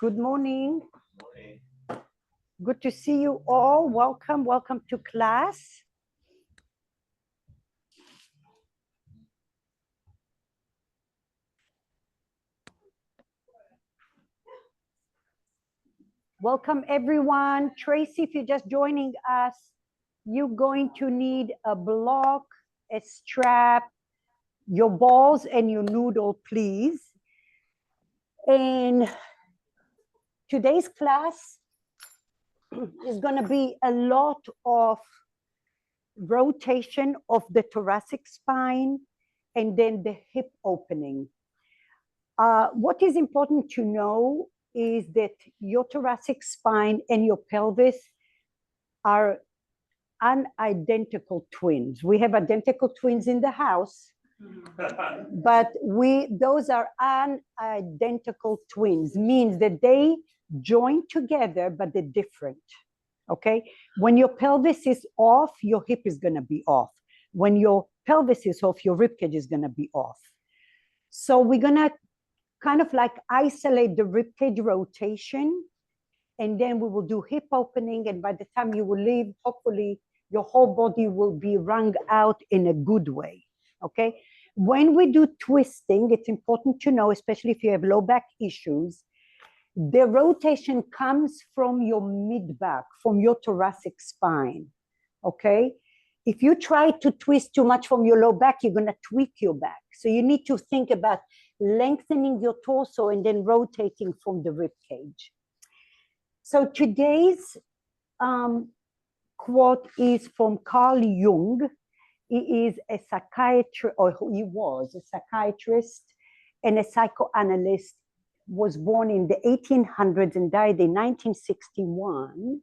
Good morning. Good to see you all. Welcome to class. Welcome everyone. Tracy, if you're just joining us, you're going to need a block, a strap, your balls and your noodle, please. And today's class is going to be a lot of rotation of the thoracic spine and then the hip opening. What is important to know is that your thoracic spine and your pelvis are unidentical twins. We have identical twins in the house, but those are unidentical twins, means that they join together, but they're different, okay? When your pelvis is off, your hip is gonna be off. When your pelvis is off, your ribcage is gonna be off. So we're gonna kind of like isolate the ribcage rotation, and then we will do hip opening, and by the time you will leave, hopefully your whole body will be wrung out in a good way, okay? When we do twisting, it's important to know, especially if you have low back issues, the rotation comes from your mid-back, from your thoracic spine, okay? If you try to twist too much from your low back, you're gonna tweak your back. So you need to think about lengthening your torso and then rotating from the rib cage. So today's quote is from Carl Jung. He is a psychiatrist, or he was a psychiatrist and a psychoanalyst, was born in the 1800s and died in 1961.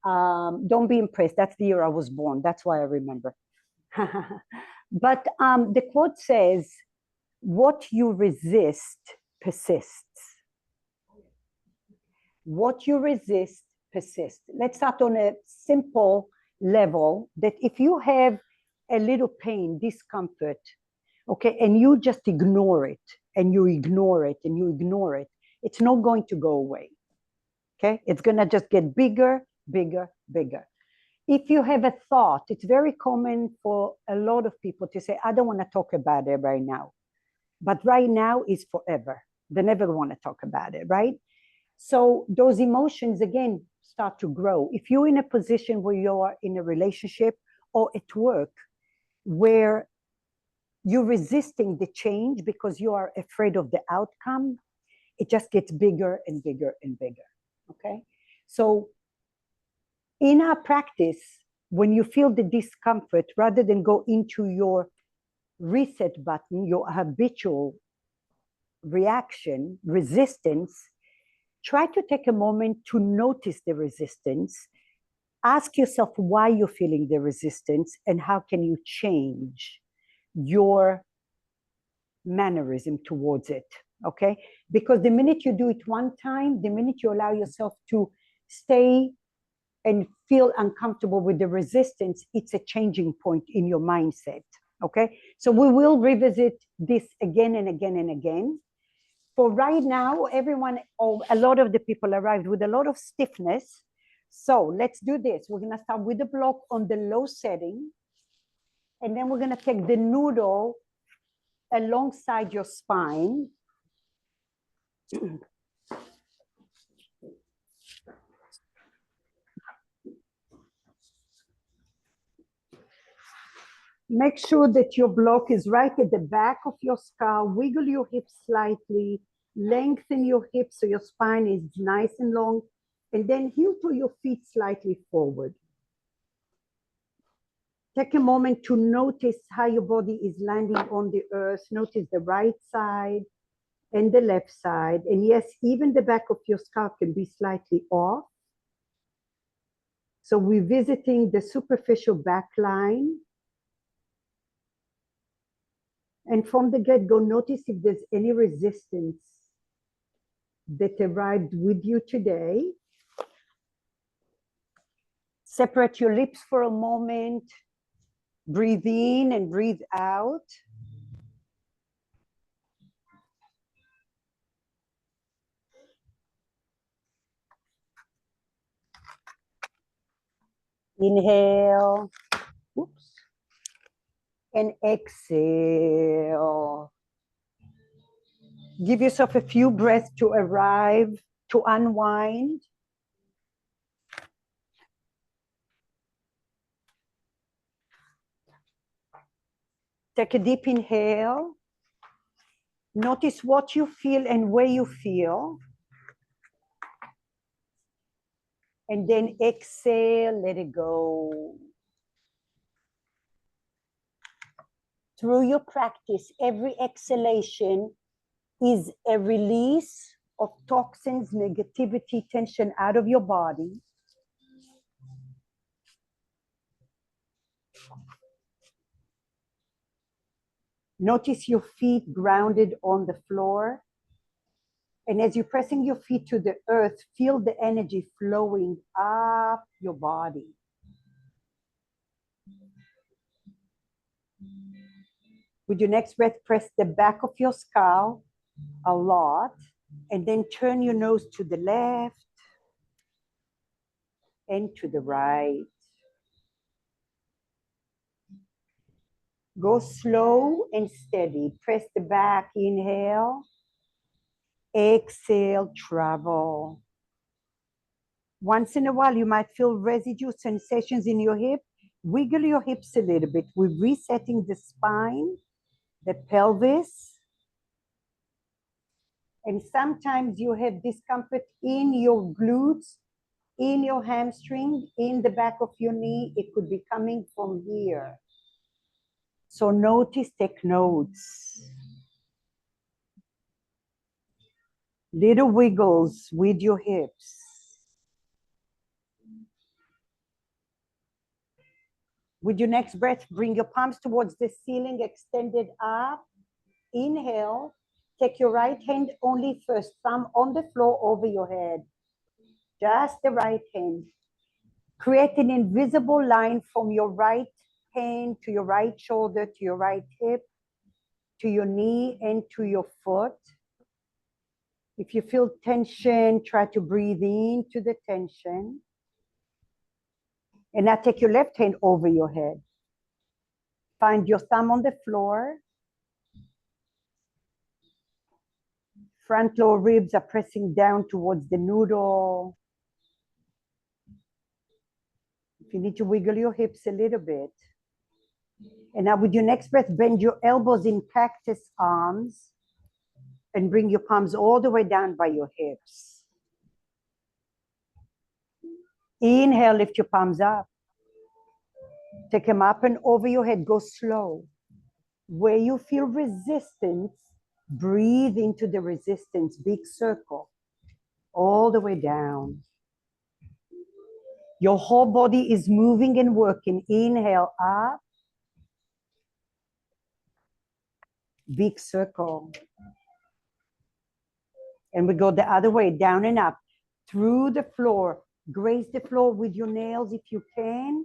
Don't be impressed, that's the year I was born, that's why I remember. But the quote says, "What you resist persists." What you resist persists. Let's start on a simple level, that if you have a little pain, discomfort, okay, and you just ignore it, and you ignore it, and you ignore it, it's not going to go away, okay? It's gonna just get bigger, bigger, bigger. If you have a thought, it's very common for a lot of people to say, I don't wanna talk about it right now. But right now is forever. They never wanna talk about it, right? So those emotions, again, start to grow. If you're in a position where you are in a relationship or at work, where you're resisting the change because you are afraid of the outcome, it just gets bigger and bigger and bigger, okay? So in our practice, when you feel the discomfort, rather than go into your reset button, your habitual reaction, resistance, try to take a moment to notice the resistance. Ask yourself why you're feeling the resistance and how can you change your mannerism towards it, okay? Because the minute you do it one time, the minute you allow yourself to stay and feel uncomfortable with the resistance, it's a changing point in your mindset, okay? So we will revisit this again and again and again. For right now, everyone, or a lot of the people arrived with a lot of stiffness. So let's do this. We're gonna start with the block on the low setting, and then we're gonna take the noodle alongside your spine. Make sure that your block is right at the back of your skull. Wiggle your hips slightly, lengthen your hips so your spine is nice and long, and then heel to your feet slightly forward. Take a moment to notice how your body is landing on the earth. Notice the right side and the left side. And yes, even the back of your skull can be slightly off. So we're visiting the superficial back line. And from the get-go, notice if there's any resistance that arrived with you today. Separate your lips for a moment. Breathe in and breathe out. Inhale. Oops. And exhale. Give yourself a few breaths to arrive, to unwind. Take a deep inhale. Notice what you feel and where you feel. And then exhale, let it go. Through your practice, every exhalation is a release of toxins, negativity, tension out of your body. Notice your feet grounded on the floor. And as you're pressing your feet to the earth, feel the energy flowing up your body. With your next breath, press the back of your skull a lot, and then turn your nose to the left and to the right. Go slow and steady. Press the back, inhale. Exhale, travel. Once in a while, you might feel residue sensations in your hip. Wiggle your hips a little bit. We're resetting the spine, the pelvis. And sometimes you have discomfort in your glutes, in your hamstring, in the back of your knee. It could be coming from here. So notice, take notes. Little wiggles with your hips. With your next breath, bring your palms towards the ceiling, extended up. Inhale. Take your right hand only first, thumb on the floor over your head. Just the right hand. Create an invisible line from your right hand to your right shoulder, to your right hip, to your knee, and to your foot. If you feel tension, try to breathe into the tension. And now take your left hand over your head. Find your thumb on the floor. Front lower ribs are pressing down towards the noodle. If you need to wiggle your hips a little bit. And now with your next breath, bend your elbows in cactus arms and bring your palms all the way down by your hips. Inhale, lift your palms up. Take them up and over your head, go slow. Where you feel resistance, breathe into the resistance, big circle, all the way down. Your whole body is moving and working. Inhale, up. Big circle. And we go the other way, down and up, through the floor. Graze the floor with your nails if you can.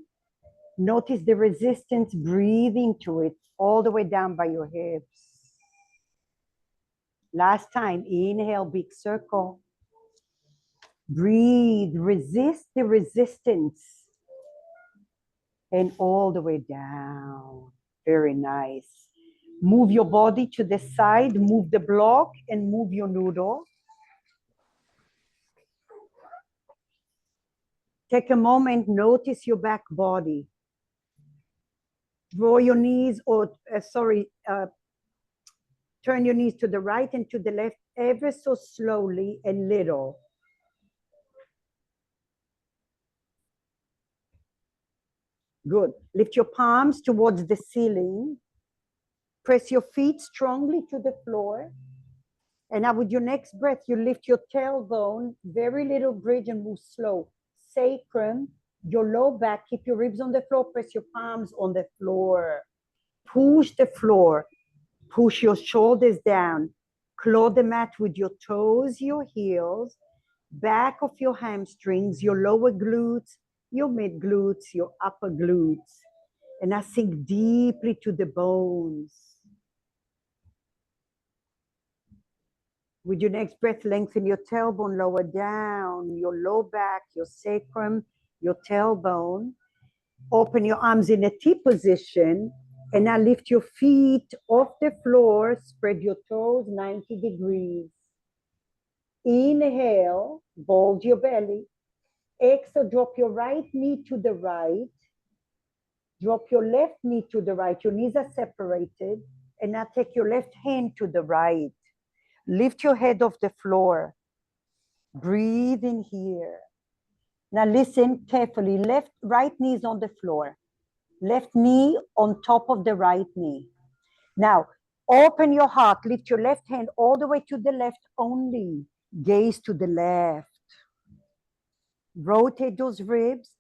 Notice the resistance, breathe into it, all the way down by your hips. Last time, inhale, big circle. Breathe, resist the resistance. And all the way down. Very nice. Move your body to the side, move the block, and move your noodle. Take a moment, notice your back body. Draw your knees, turn your knees to the right and to the left ever so slowly and little. Good. Lift your palms towards the ceiling. Press your feet strongly to the floor. And now with your next breath, you lift your tailbone, very little bridge and move slow. Sacrum, your low back, keep your ribs on the floor, press your palms on the floor. Push the floor, push your shoulders down. Claw the mat with your toes, your heels, back of your hamstrings, your lower glutes, your mid glutes, your upper glutes. And now sink deeply to the bones. With your next breath, lengthen your tailbone, lower down, your low back, your sacrum, your tailbone. Open your arms in a T position, and now lift your feet off the floor, spread your toes 90 degrees. Inhale, bulge your belly. Exhale, drop your right knee to the right. Drop your left knee to the right. Your knees are separated. And now take your left hand to the right. Lift your head off the floor. Breathe in here. Now listen carefully. Right knee is on the floor. Left knee on top of the right knee. Now, open your heart. Lift your left hand all the way to the left only. Gaze to the left. Rotate those ribs.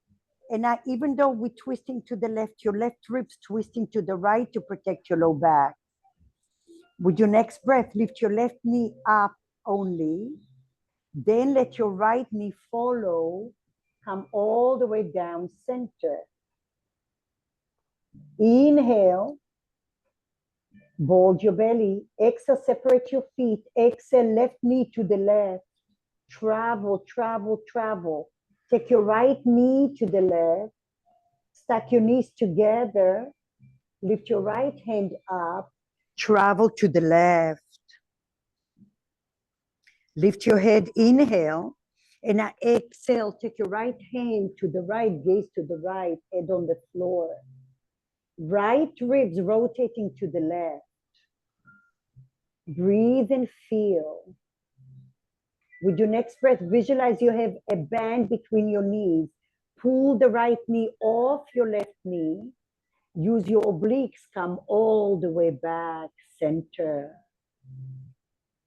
And now, even though we're twisting to the left, your left ribs twisting to the right to protect your low back. With your next breath, lift your left knee up only. Then let your right knee follow. Come all the way down center. Inhale. Bulge your belly. Exhale, separate your feet. Exhale, left knee to the left. Travel, travel, travel. Take your right knee to the left. Stack your knees together. Lift your right hand up. Travel to the left. Lift your head, inhale. And now exhale, take your right hand to the right, gaze to the right, head on the floor. Right ribs rotating to the left. Breathe and feel. With your next breath, visualize you have a band between your knees. Pull the right knee off your left knee. Use your obliques, come all the way back, center.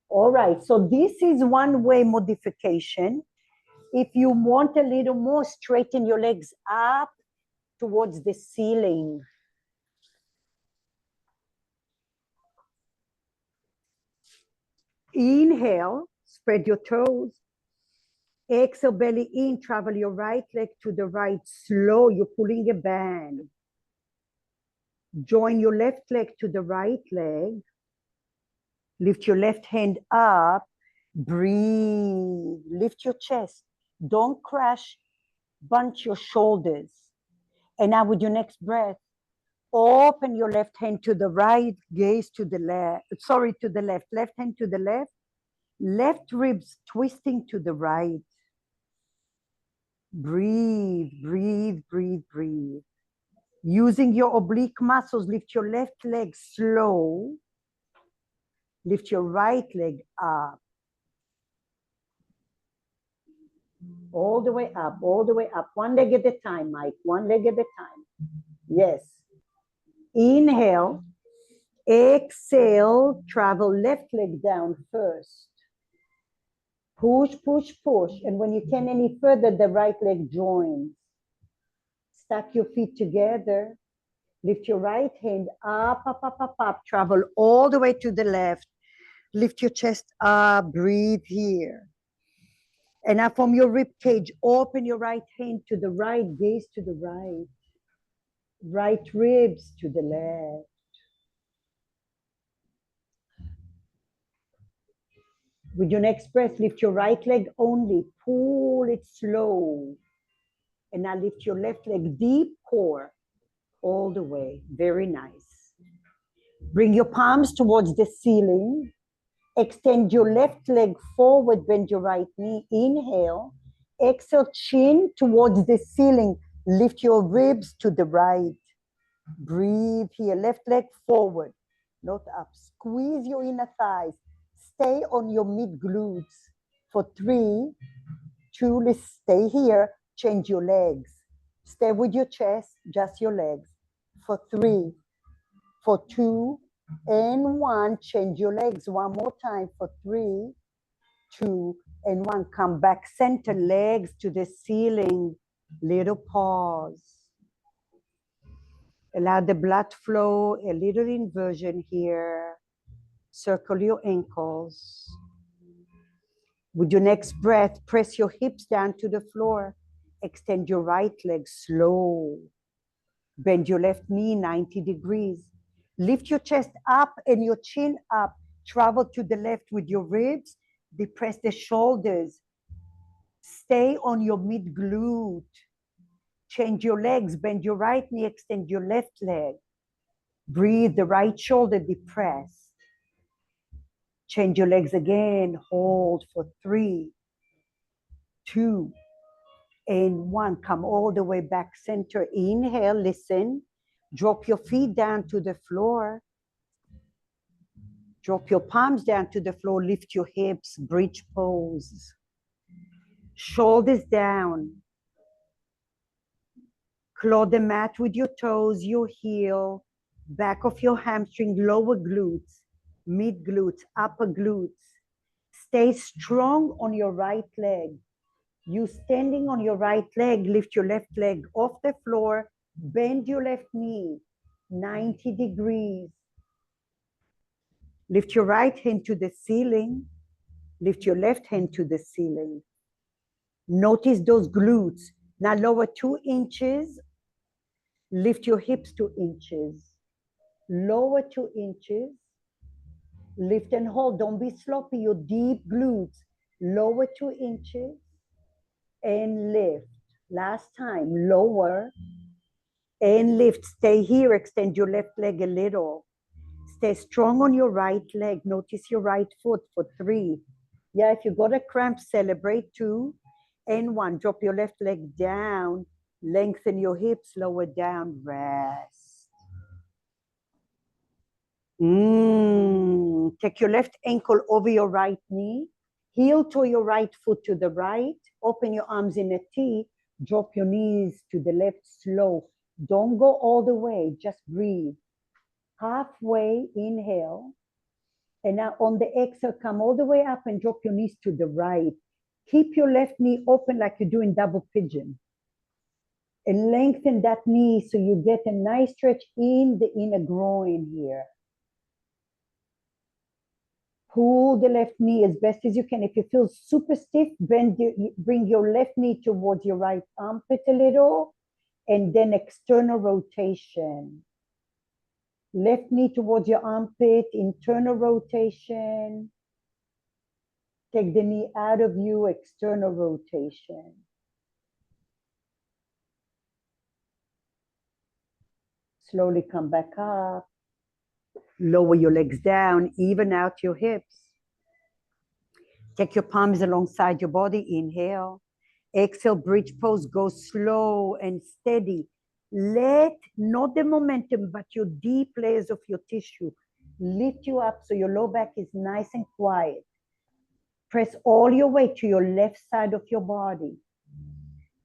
All right, so this is one way modification. If you want a little more, straighten your legs up towards the ceiling. Inhale, spread your toes. Exhale, belly in, travel your right leg to the right, slow, you're pulling a band. Join your left leg to the right leg. Lift your left hand up, breathe, lift your chest. Don't crash, bunch your shoulders. And now with your next breath, open your left hand to the right, gaze to the left, to the left, left hand to the left, left ribs twisting to the right. Breathe, breathe, breathe, breathe. Using your oblique muscles, lift your left leg slow. Lift your right leg up. All the way up, all the way up. One leg at a time, Mike. One leg at a time. Yes. Inhale. Exhale. Travel left leg down first. Push, push, push. And when you can any further, the right leg joins. Stack your feet together. Lift your right hand up, up, up, up, up. Travel all the way to the left. Lift your chest up. Breathe here. And now from your rib cage, open your right hand to the right, gaze to the right. Right ribs to the left. With your next breath, lift your right leg only. Pull it slow. And now lift your left leg, deep core, all the way. Very nice. Bring your palms towards the ceiling. Extend your left leg forward, bend your right knee. Inhale. Exhale, chin towards the ceiling. Lift your ribs to the right. Breathe here. Left leg forward, not up. Squeeze your inner thighs. Stay on your mid glutes for 3, 2, let's stay here. Change your legs. Stay with your chest, just your legs. For 3, for 2, and 1. Change your legs one more time for 3, 2, and 1. Come back, center, legs to the ceiling. Little pause. Allow the blood flow, a little inversion here. Circle your ankles. With your next breath, press your hips down to the floor. Extend your right leg slow. Bend your left knee 90 degrees. Lift your chest up and your chin up. Travel to the left with your ribs. Depress the shoulders. Stay on your mid glute. Change your legs, bend your right knee, extend your left leg. Breathe, the right shoulder depressed. Change your legs again, hold for 3, 2, and 1. Come all the way back center. Inhale, listen. Drop your feet down to the floor. Drop your palms down to the floor. Lift your hips, bridge pose. Shoulders down. Claw the mat with your toes, your heel, back of your hamstring, lower glutes, mid glutes, upper glutes. Stay strong on your right leg. You standing on your right leg, lift your left leg off the floor, bend your left knee, 90 degrees. Lift your right hand to the ceiling, lift your left hand to the ceiling. Notice those glutes. Now lower 2 inches, lift your hips 2 inches. Lower 2 inches, lift and hold. Don't be sloppy, your deep glutes. Lower 2 inches and lift. Last time, lower and lift. Stay here, extend your left leg a little. Stay strong on your right leg. Notice your right foot for 3. Yeah, if you got a cramp, celebrate 2 and 1. Drop your left leg down. Lengthen your hips, lower down, rest. Take your left ankle over your right knee. Heel to your right foot to the right. Open your arms in a T. Drop your knees to the left slow. Don't go all the way. Just breathe. Halfway, inhale. And now on the exhale, come all the way up and drop your knees to the right. Keep your left knee open like you're doing double pigeon. And lengthen that knee so you get a nice stretch in the inner groin here. Pull the left knee as best as you can. If you feel super stiff, bring your left knee towards your right armpit a little, and then external rotation. Left knee towards your armpit, internal rotation. Take the knee out of you, external rotation. Slowly come back up. Lower your legs down, even out your hips. Take your palms alongside your body, inhale. Exhale, bridge pose, go slow and steady. Let, not the momentum, but your deep layers of your tissue lift you up so your low back is nice and quiet. Press all your weight to your left side of your body.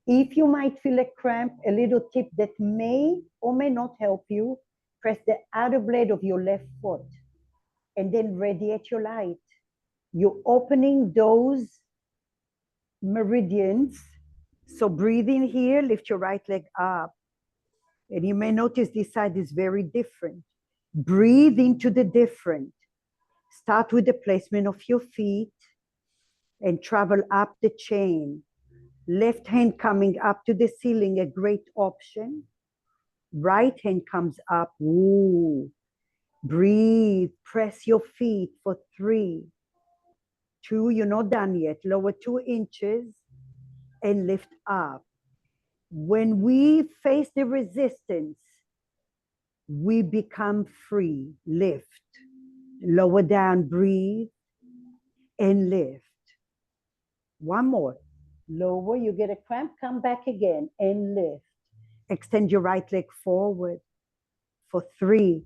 If you might feel a cramp, a little tip that may or may not help you, press the outer blade of your left foot and then radiate your light. You're opening those meridians. So breathe in here, lift your right leg up. And you may notice this side is very different. Breathe into the different. Start with the placement of your feet and travel up the chain. Left hand coming up to the ceiling, a great option. Right hand comes up. Ooh. Breathe, press your feet for 3, 2, you're not done yet. Lower 2 inches and lift up. When we face the resistance, we become free. Lift. Lower down, breathe, and lift. One more. Lower, you get a cramp, come back again, and lift. Extend your right leg forward for 3,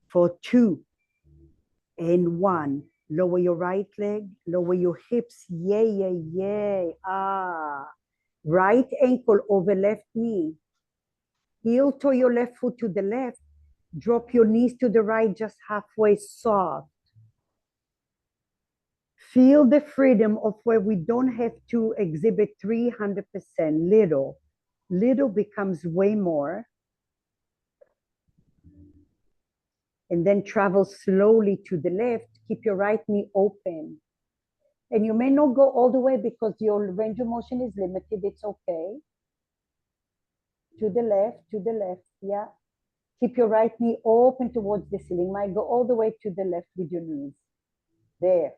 for 2, and 1. Lower your right leg, lower your hips, yay, yay, yay, ah. Right ankle over left knee. Heel to your left foot to the left. Drop your knees to the right, just halfway soft. Feel the freedom of where we don't have to exhibit 300%. Little. Little becomes way more. And then travel slowly to the left. Keep your right knee open. And you may not go all the way because your range of motion is limited. It's okay. To the left, yeah. Keep your right knee open towards the ceiling. Might go all the way to the left with your knees. There.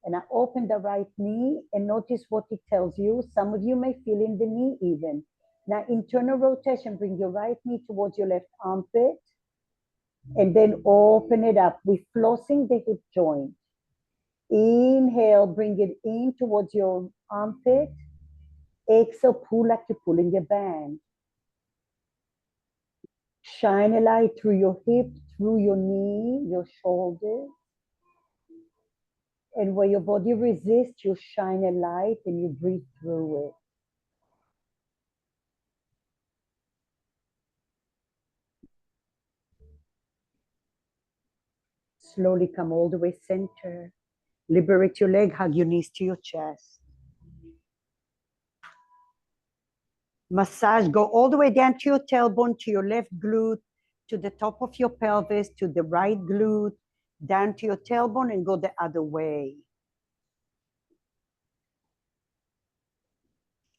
And I open the right knee and notice what it tells you. Some of you may feel in the knee even. Now, internal rotation, bring your right knee towards your left armpit, and then open it up. We're flossing the hip joint. Inhale, bring it in towards your armpit. Exhale, pull like you're pulling a band. Shine a light through your hip, through your knee, your shoulder. And where your body resists, you shine a light and you breathe through it. Slowly come all the way center. Liberate your leg, hug your knees to your chest. Massage, go all the way down to your tailbone, to your left glute, to the top of your pelvis, to the right glute, down to your tailbone, and go the other way.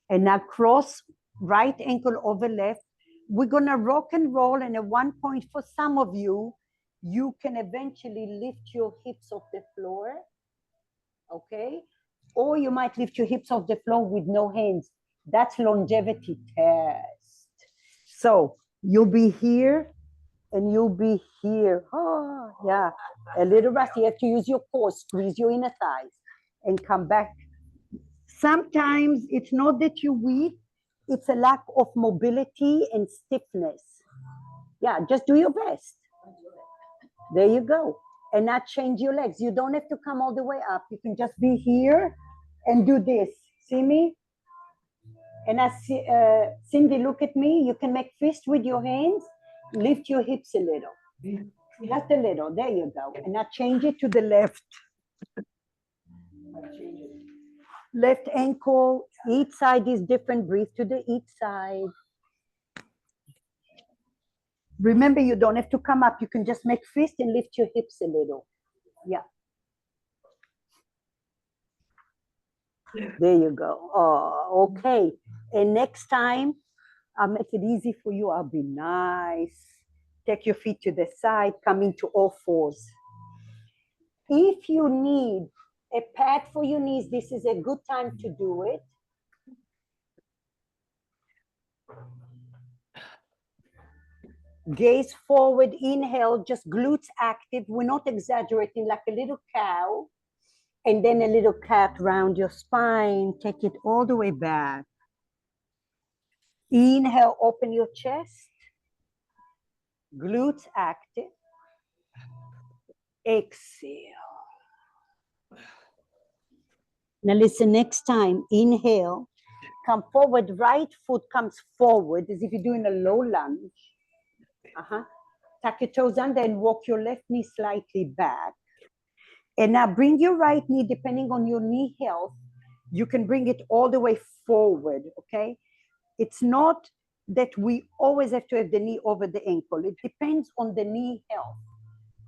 And now cross right ankle over left. We're gonna rock and roll, and at one point for some of you, you can eventually lift your hips off the floor, okay? Or you might lift your hips off the floor with no hands. That's longevity test. So you'll be here and you'll be here. Oh, yeah, a little rusty. You have to use your core, squeeze your inner thighs and come back. Sometimes it's not that you're weak, it's a lack of mobility and stiffness. Yeah, just do your best. There you go. And not change your legs. You don't have to come all the way up. You can just be here and do this. See me? And as Cindy, look at me. You can make fist with your hands. Lift your hips a little. Just a little. There you go. And now change it to the left. Left ankle. Each side is different. Breathe to the each side. Remember, you don't have to come up. You can just make fist and lift your hips a little. Yeah. There you go. Oh, okay. And next time, I'll make it easy for you. I'll be nice. Take your feet to the side. Come into all fours. If you need a pad for your knees, this is a good time to do it. Gaze forward, inhale, just glutes active. We're not exaggerating, like a little cow. And then a little cat round your spine. Take it all the way back. Inhale, open your chest. Glutes active. Exhale. Now listen, next time, inhale. Come forward, right foot comes forward as if you're doing a low lunge. Tuck your toes under and walk your left knee slightly back. And now bring your right knee, depending on your knee health, you can bring it all the way forward, okay? It's not that we always have to have the knee over the ankle. It depends on the knee health,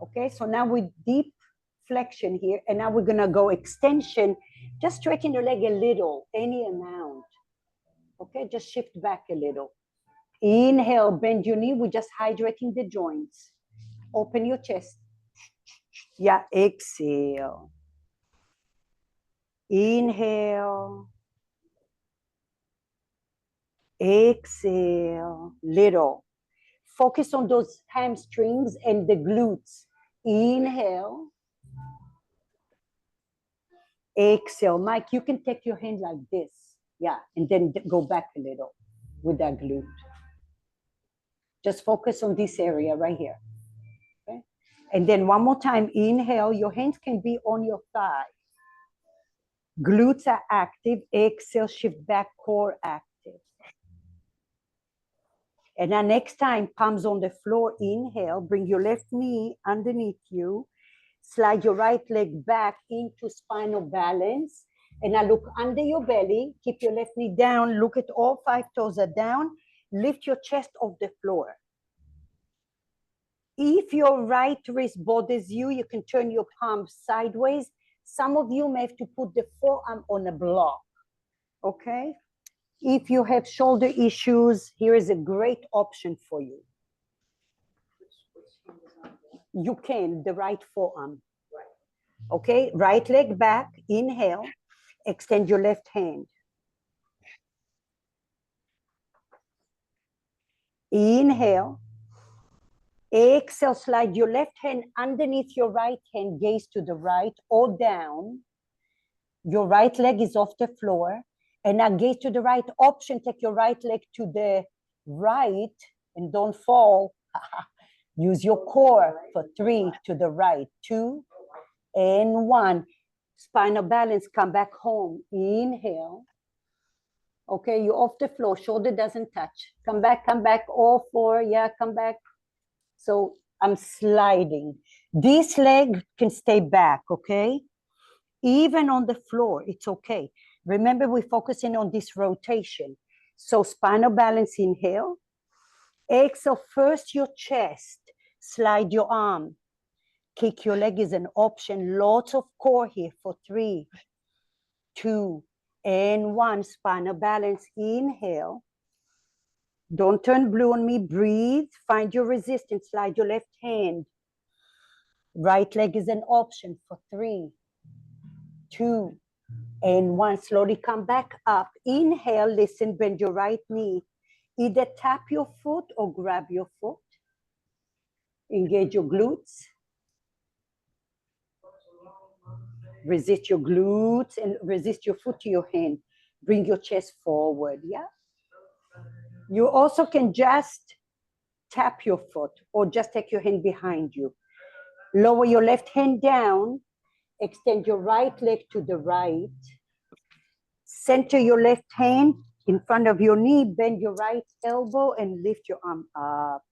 okay? So now with deep flexion here, and now we're gonna go extension. Just straighten your leg a little, any amount, okay? Just shift back a little. Inhale, bend your knee. We're just hydrating the joints. Open your chest. Yeah, exhale. Inhale. Exhale. Little. Focus on those hamstrings and the glutes. Inhale. Exhale. Mike, you can take your hand like this. Yeah, and then go back a little with that glute. Just focus on this area right here. Okay? And then one more time, inhale. Your hands can be on your thigh. Glutes are active. Exhale, shift back, core active. And now next time, palms on the floor. Inhale, bring your left knee underneath you. Slide your right leg back into spinal balance. And now look under your belly. Keep your left knee down. Look at all 5 toes are down. Lift your chest off the floor. If your right wrist bothers you, you can turn your palm sideways. Some of you may have to put the forearm on a block, okay? If you have shoulder issues, here is a great option for you. You can, the right forearm. Okay, right leg back, inhale, extend your left hand. Inhale. Exhale, slide your left hand underneath your right hand, gaze to the right or down. Your right leg is off the floor. And now gaze to the right. Option, take your right leg to the right and don't fall. Use your core for 3 to the right. 2 and 1. Spinal balance, come back home. Inhale. Okay, you're off the floor. Shoulder doesn't touch. Come back, all 4. Yeah, come back. So I'm sliding. This leg can stay back, okay? Even on the floor, it's okay. Remember, we're focusing on this rotation. So spinal balance, inhale. Exhale, first your chest. Slide your arm. Kick your leg is an option. Lots of core here for 3, 2, and 1. Spinal balance, inhale. Don't turn blue on me, breathe. Find your resistance, slide your left hand. Right leg is an option for 3, 2, and 1. Slowly come back up. Inhale, listen, bend your right knee. Either tap your foot or grab your foot. Engage your glutes. Resist your glutes and resist your foot to your hand. Bring your chest forward, yeah? You also can just tap your foot or just take your hand behind you. Lower your left hand down. Extend your right leg to the right. Center your left hand in front of your knee. Bend your right elbow and lift your arm up.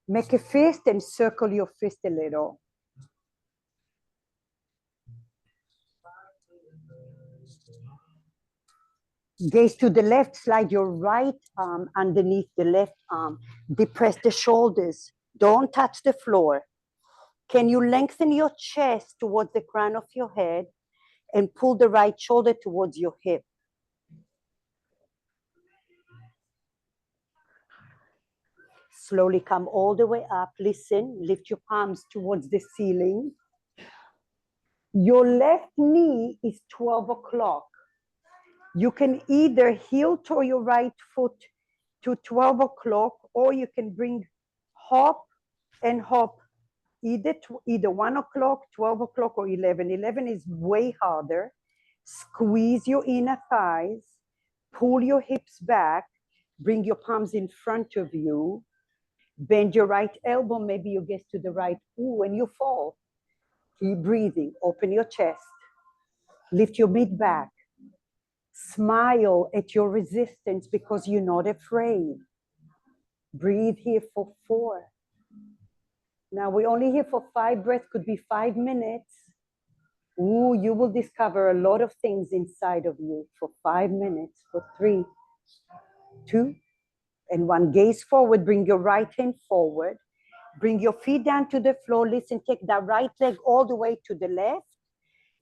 Make a fist and circle your fist a little. Gaze to the left, slide your right arm underneath the left arm. Depress the shoulders. Don't touch the floor. Can you lengthen your chest towards the crown of your head and pull the right shoulder towards your hip? Slowly come all the way up. Listen, lift your palms towards the ceiling. Your left knee is 12 o'clock. You can either heel toe your right foot to 12 o'clock, or you can bring hop and hop either 1 o'clock, 12 o'clock, or 11. 11 is way harder. Squeeze your inner thighs, pull your hips back, bring your palms in front of you, bend your right elbow, maybe you get to the right, ooh, and you fall. Keep breathing, open your chest, lift your mid back, smile at your resistance because you're not afraid. Breathe here for 4. Now we're only here for 5 breaths, could be 5 minutes. Ooh, you will discover a lot of things inside of you for 5 minutes, for 3, 2, and 1. Gaze forward, bring your right hand forward. Bring your feet down to the floor. Listen, take that right leg all the way to the left.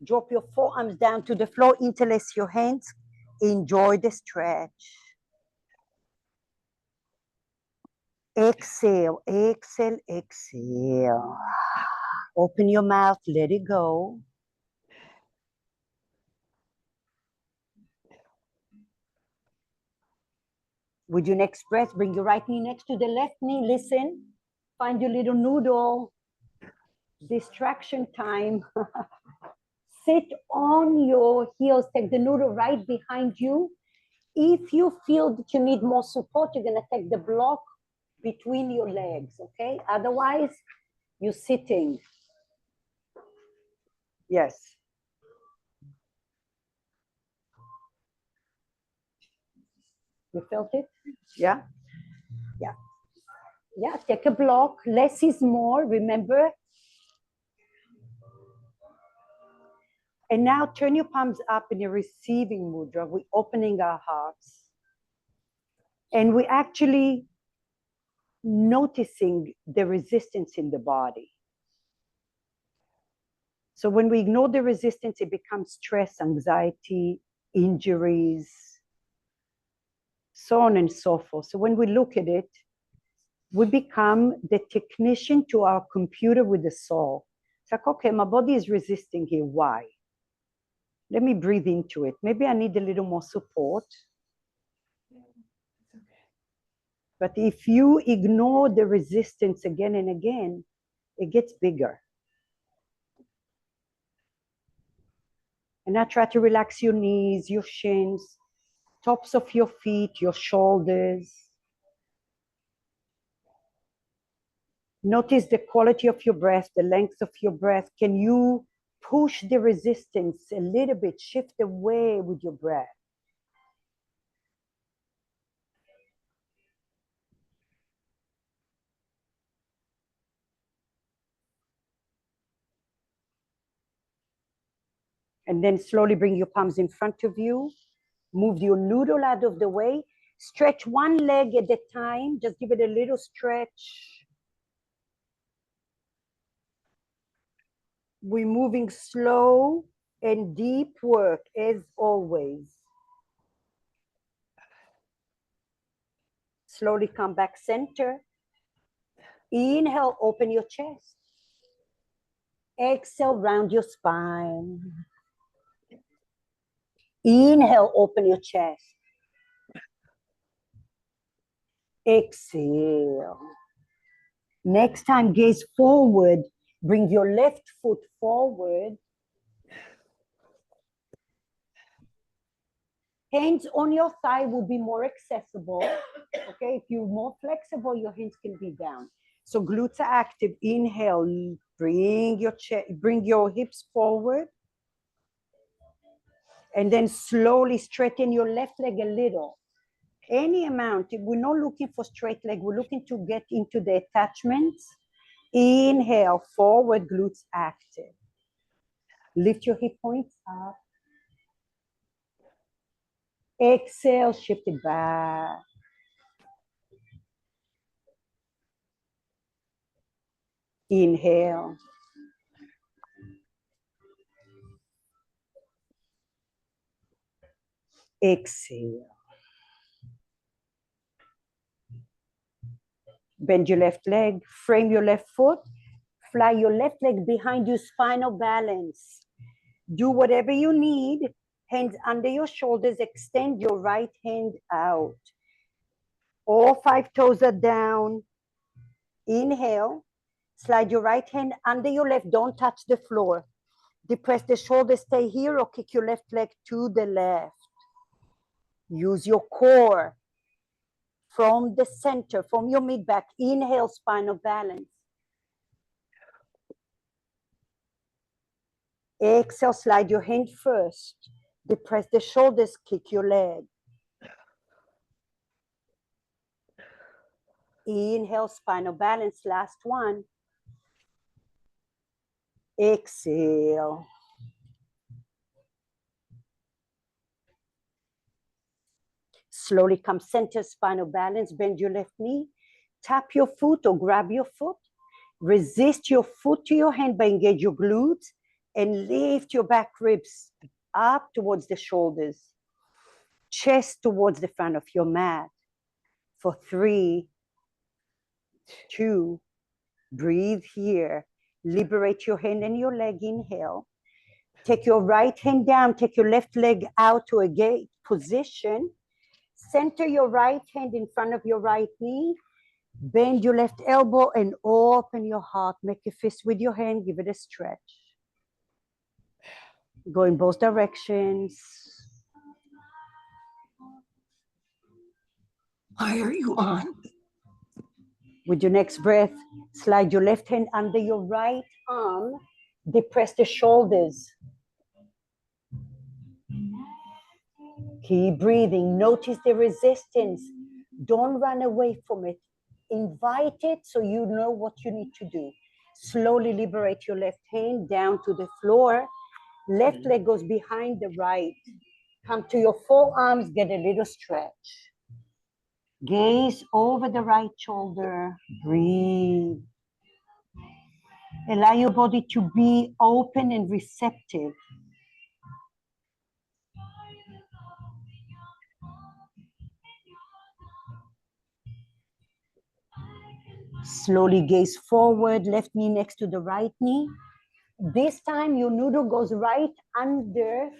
Drop your forearms down to the floor, interlace your hands. Enjoy the stretch. Exhale, exhale, exhale. Open your mouth, let it go. With your next breath, bring your right knee next to the left knee. Listen, find your little noodle. Distraction time. Sit on your heels, take the noodle right behind you. If you feel that you need more support, you're gonna take the block between your legs, okay? Otherwise, you're sitting. Yes. You felt it? Yeah? Yeah. Yeah, take a block. Less is more, remember? And now turn your palms up in a receiving mudra. We're opening our hearts. And we're actually noticing the resistance in the body. So when we ignore the resistance, it becomes stress, anxiety, injuries, so on and so forth. So when we look at it, we become the technician to our computer with the soul. It's like, okay, my body is resisting here. Why? Let me breathe into it. Maybe I need a little more support. But if you ignore the resistance again and again, it gets bigger. And now try to relax your knees, your shins, tops of your feet, your shoulders. Notice the quality of your breath, the length of your breath. Can you push the resistance a little bit, shift away with your breath? And then slowly bring your palms in front of you. Move your noodle out of the way. Stretch one leg at a time. Just give it a little stretch. We're moving slow and deep work as always. Slowly come back center. Inhale, open your chest. Exhale, round your spine. Inhale, open your chest. Exhale. Next time, gaze forward. Bring your left foot forward. Hands on your thigh will be more accessible. Okay, if you're more flexible, your hands can be down. So glutes are active. Inhale, bring your hips forward. And then slowly straighten your left leg a little. Any amount. We're not looking for straight leg. We're looking to get into the attachments. Inhale, forward, glutes active. Lift your hip points up. Exhale, shift it back. Inhale. Exhale. Bend your left leg, frame your left foot, fly your left leg behind you, spinal balance. Do whatever you need, hands under your shoulders, extend your right hand out. All 5 toes are down. Inhale, slide your right hand under your left, don't touch the floor. Depress the shoulders, stay here or kick your left leg to the left. Use your core from the center, from your mid-back. Inhale, spinal balance. Exhale, slide your hand first. Depress the shoulders, kick your leg. Inhale, spinal balance, last one. Exhale. Slowly come center, spinal balance, bend your left knee. Tap your foot or grab your foot. Resist your foot to your hand by engage your glutes and lift your back ribs up towards the shoulders. Chest towards the front of your mat. For 3, 2, breathe here. Liberate your hand and your leg. Inhale. Take your right hand down. Take your left leg out to a gate position. Center your right hand in front of your right knee. Bend your left elbow and open your heart. Make a fist with your hand. Give it a stretch. Go in both directions. Why are you on? With your next breath, slide your left hand under your right arm. Depress the shoulders. Keep breathing. Notice the resistance. Don't run away from it. Invite it so you know what you need to do. Slowly liberate your left hand down to the floor. Left leg goes behind the right. Come to your forearms, get a little stretch. Gaze over the right shoulder. Breathe. Allow your body to be open and receptive. Slowly gaze forward, left knee next to the right knee. This time your noodle goes right under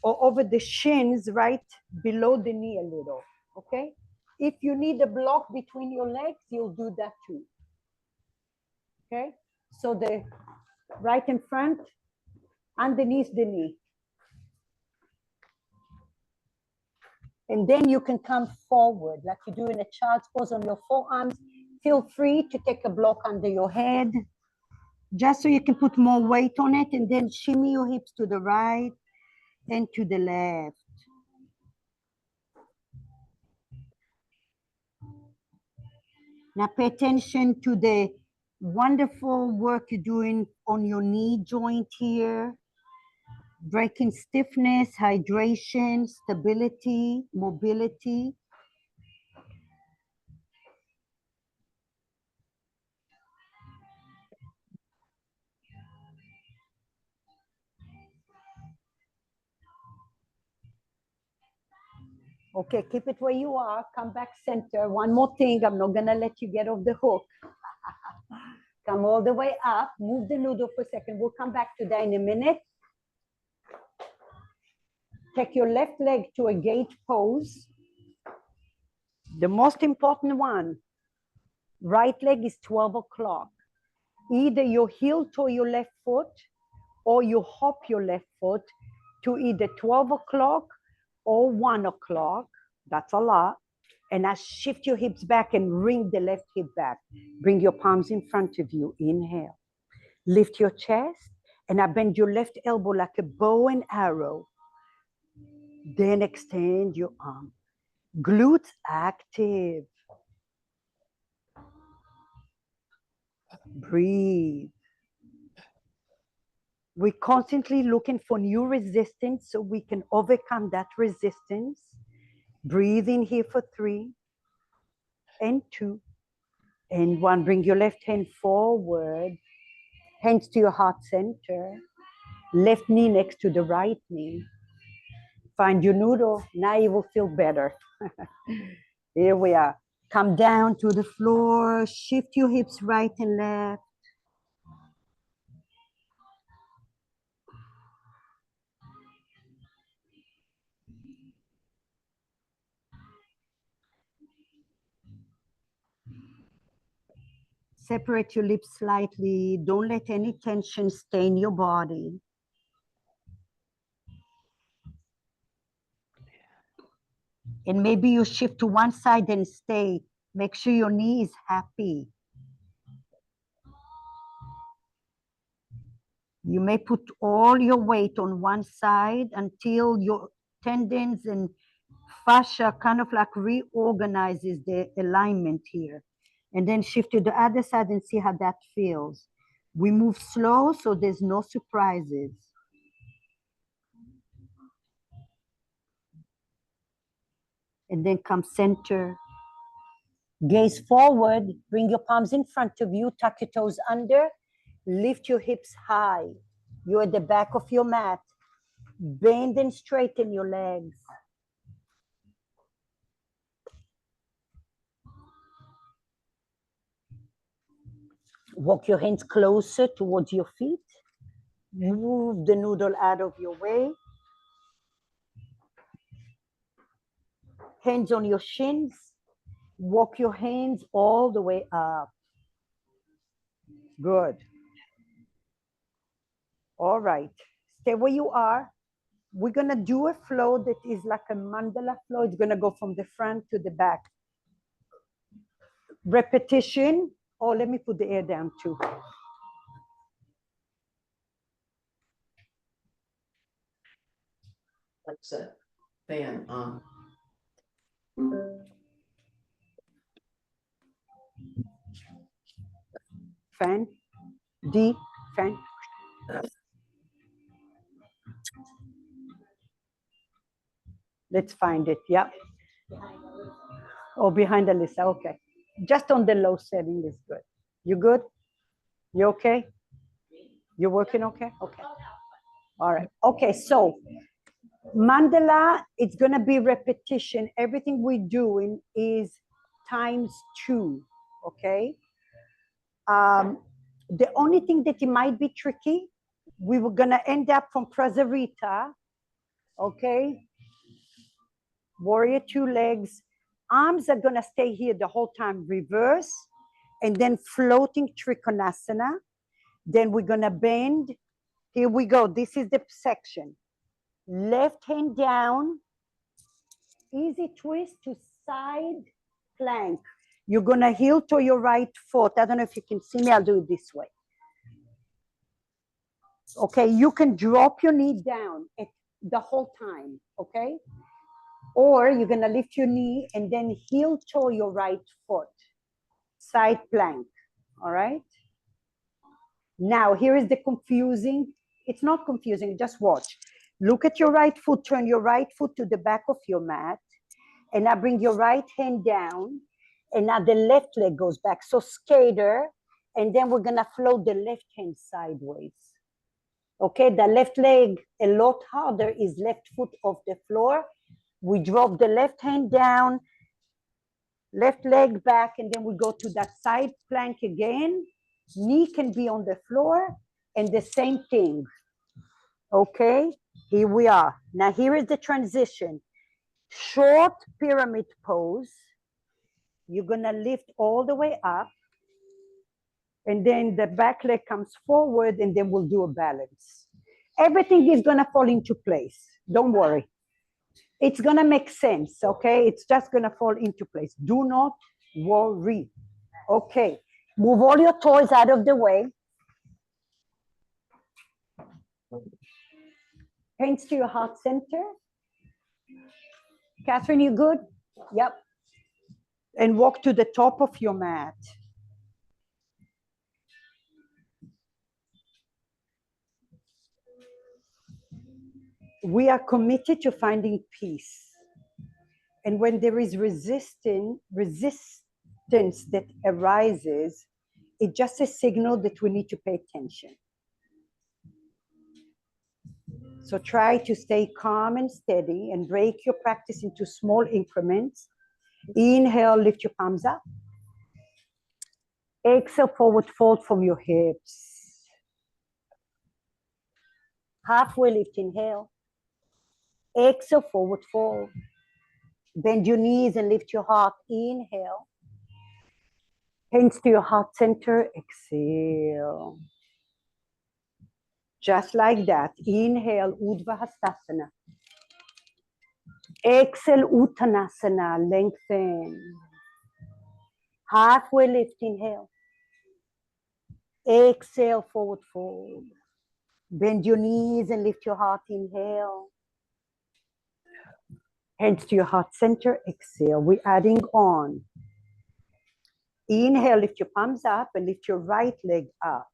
or over the shins, right below the knee a little, okay? If you need a block between your legs, you'll do that too. Okay, so the right in front, underneath the knee. And then you can come forward like you do in a child's pose on your forearms. Feel free to take a block under your head, just so you can put more weight on it, and then shimmy your hips to the right and to the left. Now pay attention to the wonderful work you're doing on your knee joint here. Breaking stiffness, hydration, stability, mobility. Okay, keep it where you are. Come back center. One more thing. I'm not going to let you get off the hook. Come all the way up. Move the noodle for a second. We'll come back to that in a minute. Take your left leg to a gate pose. The most important one, right leg is 12 o'clock. Either you heel toe your left foot or you hop your left foot to either 12 o'clock or 1 o'clock. That's a lot. And now shift your hips back and ring the left hip back. Bring your palms in front of you. Inhale. Lift your chest and now bend your left elbow like a bow and arrow. Then extend your arm. Glutes active. Breathe. We're constantly looking for new resistance so we can overcome that resistance. Breathe in here for 3 and 2 and 1. Bring your left hand forward, hands to your heart center, left knee next to the right knee. Find your noodle. Now you will feel better. Here we are. Come down to the floor. Shift your hips right and left. Separate your lips slightly. Don't let any tension stain your body. And maybe you shift to one side and stay. Make sure your knee is happy. You may put all your weight on one side until your tendons and fascia kind of like reorganizes the alignment here. And then shift to the other side and see how that feels. We move slow so there's no surprises. And then come center. Gaze forward, bring your palms in front of you, tuck your toes under, lift your hips high. You're at the back of your mat. Bend and straighten your legs. Walk your hands closer towards your feet. Move the noodle out of your way. Hands on your shins. Walk your hands all the way up. Good. All right. Stay where you are. We're going to do a flow that is like a mandala flow. It's going to go from the front to the back. Repetition. Oh, let me put the air down too. Alexa, fan on. Fan. D. Fan. Let's find it. Yeah. Oh, behind Alyssa. Okay. Just on the low setting is good. You good? You okay? You're working okay? Okay. All right. Okay. So mandala, it's going to be repetition. Everything we're doing is ×2. Okay. The only thing that it might be tricky, we were going to end up from Prasarita. Okay. Warrior 2 legs arms are gonna stay here the whole time, reverse, and then floating Trikonasana. Then we're gonna bend. Here we go, this is the section. Left hand down, easy twist to side plank. You're gonna heel to your right foot. I don't know if you can see me, I'll do it this way. Okay, you can drop your knee down the whole time, okay? Or you're gonna lift your knee and then heel toe your right foot. Side plank, all right? Now, here is the confusing. It's not confusing, just watch. Look at your right foot, turn your right foot to the back of your mat, and now bring your right hand down, and now the left leg goes back. So skater, and then we're gonna float the left hand sideways. Okay, the left leg a lot harder is left foot off the floor. We drop the left hand down, left leg back, and then we go to that side plank again. Knee can be on the floor, and the same thing. Okay, here we are. Now here is the transition. Short pyramid pose. You're gonna lift all the way up, and then the back leg comes forward, and then we'll do a balance. Everything is gonna fall into place. Don't worry. It's gonna make sense, okay? It's just gonna fall into place. Do not worry. Okay, move all your toys out of the way. Hands to your heart center. Catherine, you good? Yep. And walk to the top of your mat. We are committed to finding peace. And when there is resistance that arises, it's just a signal that we need to pay attention. So try to stay calm and steady and break your practice into small increments. Inhale, lift your palms up. Exhale, forward fold from your hips. Halfway lift, inhale. Exhale, forward fold. Bend your knees and lift your heart. Inhale. Hands to your heart center. Exhale. Just like that. Inhale, Urdhva Hastasana. Exhale, Uttanasana. Lengthen. Halfway lift, inhale. Exhale, forward fold. Bend your knees and lift your heart. Inhale. Hands to your heart center. Exhale. We're adding on. Inhale, lift your palms up and lift your right leg up.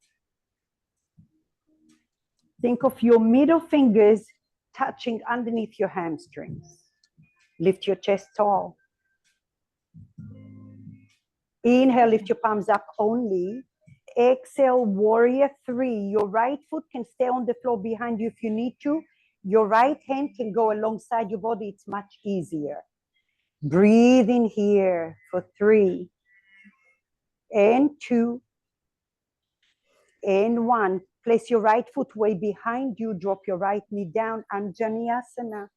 Think of your middle fingers touching underneath your hamstrings. Lift your chest tall. Inhale, lift your palms up only. Exhale, warrior three. Your right foot can stay on the floor behind you if you need to. Your right hand can go alongside your body. It's much easier. Breathe in here for 3 and 2 and 1. Place your right foot way behind you. Drop your right knee down. Anjaneyasana.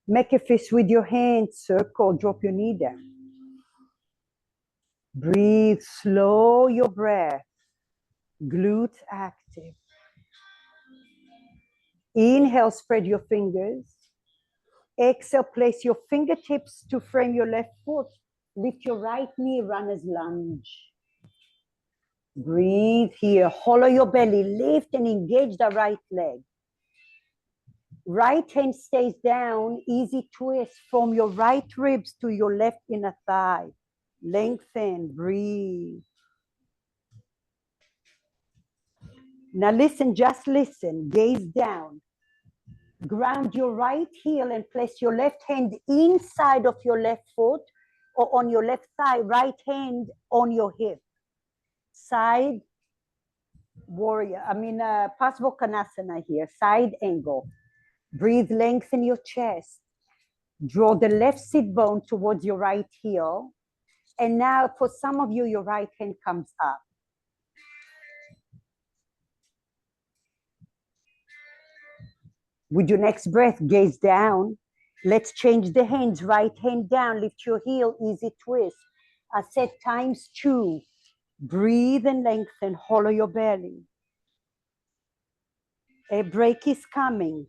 Make a fist with your hands. Circle. Drop your knee down. Breathe. Slow your breath. Glutes active. Inhale. Spread your fingers. Exhale. Place your fingertips to frame your left foot. Lift your right knee. Runner's lunge. Breathe here. Hollow your belly. Lift and engage the right leg. Right hand stays down. Easy twist from your right ribs to your left inner thigh. Lengthen. Breathe. Now listen, just listen. Gaze down. Ground your right heel and place your left hand inside of your left foot or on your left thigh. Right hand on your hip. Side warrior, Parsvakonasana here, side angle. Breathe, lengthen your chest. Draw the left sit bone towards your right heel. And now for some of you, your right hand comes up. With your next breath, gaze down. Let's change the hands. Right hand down, lift your heel, easy twist. I said ×2. Breathe and lengthen, hollow your belly. A break is coming.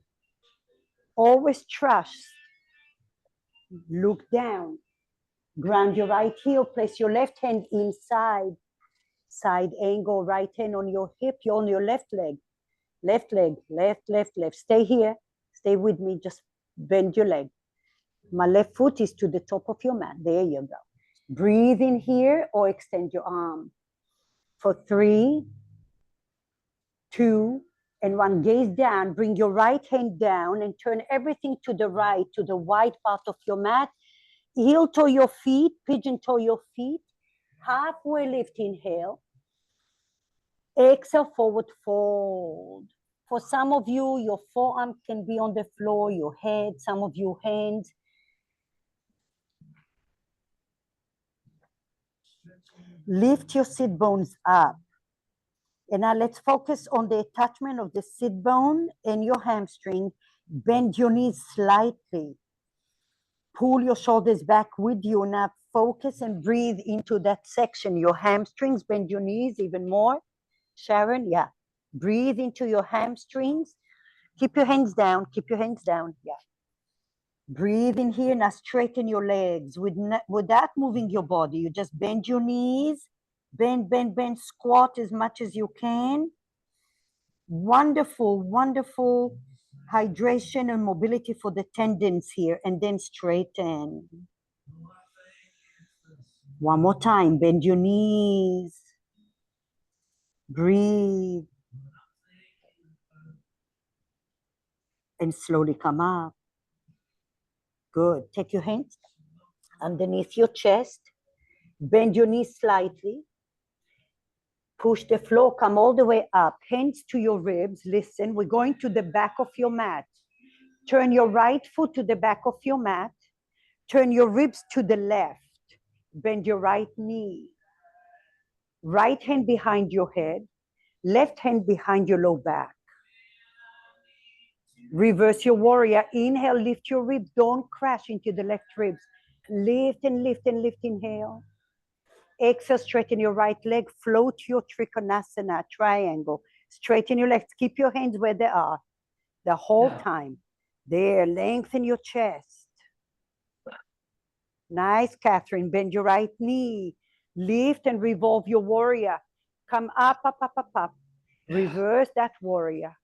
Always trust. Look down. Ground your right heel, place your left hand inside. Side angle, right hand on your hip, you're on your left leg. Left leg, left, left, left. Stay here. Stay with me. Just bend your leg. My left foot is to the top of your mat. There you go. Breathe in here or extend your arm. For 3, 2, and 1. Gaze down. Bring your right hand down and turn everything to the right, to the wide part of your mat. Heel toe your feet, pigeon toe your feet. Halfway lift, inhale. Exhale, forward fold. For some of you, your forearm can be on the floor, your head, some of you hands. Lift your sit bones up. And now let's focus on the attachment of the sit bone and your hamstring. Bend your knees slightly. Pull your shoulders back with you. Now focus and breathe into that section. Your hamstrings, bend your knees even more. Sharon, yeah. Breathe into your hamstrings. Keep your hands down. Keep your hands down. Yeah. Breathe in here. Now straighten your legs without moving your body. You just bend your knees. Bend, bend, bend. Squat as much as you can. Wonderful, wonderful hydration and mobility for the tendons here. And then straighten. One more time. Bend your knees. Breathe. And slowly come up. Good. Take your hands underneath your chest. Bend your knees slightly. Push the floor, come all the way up. Hands to your ribs. Listen, we're going to the back of your mat. Turn your right foot to the back of your mat. Turn your ribs to the left. Bend your right knee. Right hand behind your head. Left hand behind your low back. Reverse your warrior. Inhale, lift your ribs. Don't crash into the left ribs. Lift and lift and lift. Inhale. Exhale, straighten your right leg. Float your Trikonasana, triangle. Straighten your legs. Keep your hands where they are the whole time. There, lengthen your chest. Nice, Catherine. Bend your right knee. Lift and revolve your warrior. Come up, up, up, up, up. Reverse that warrior.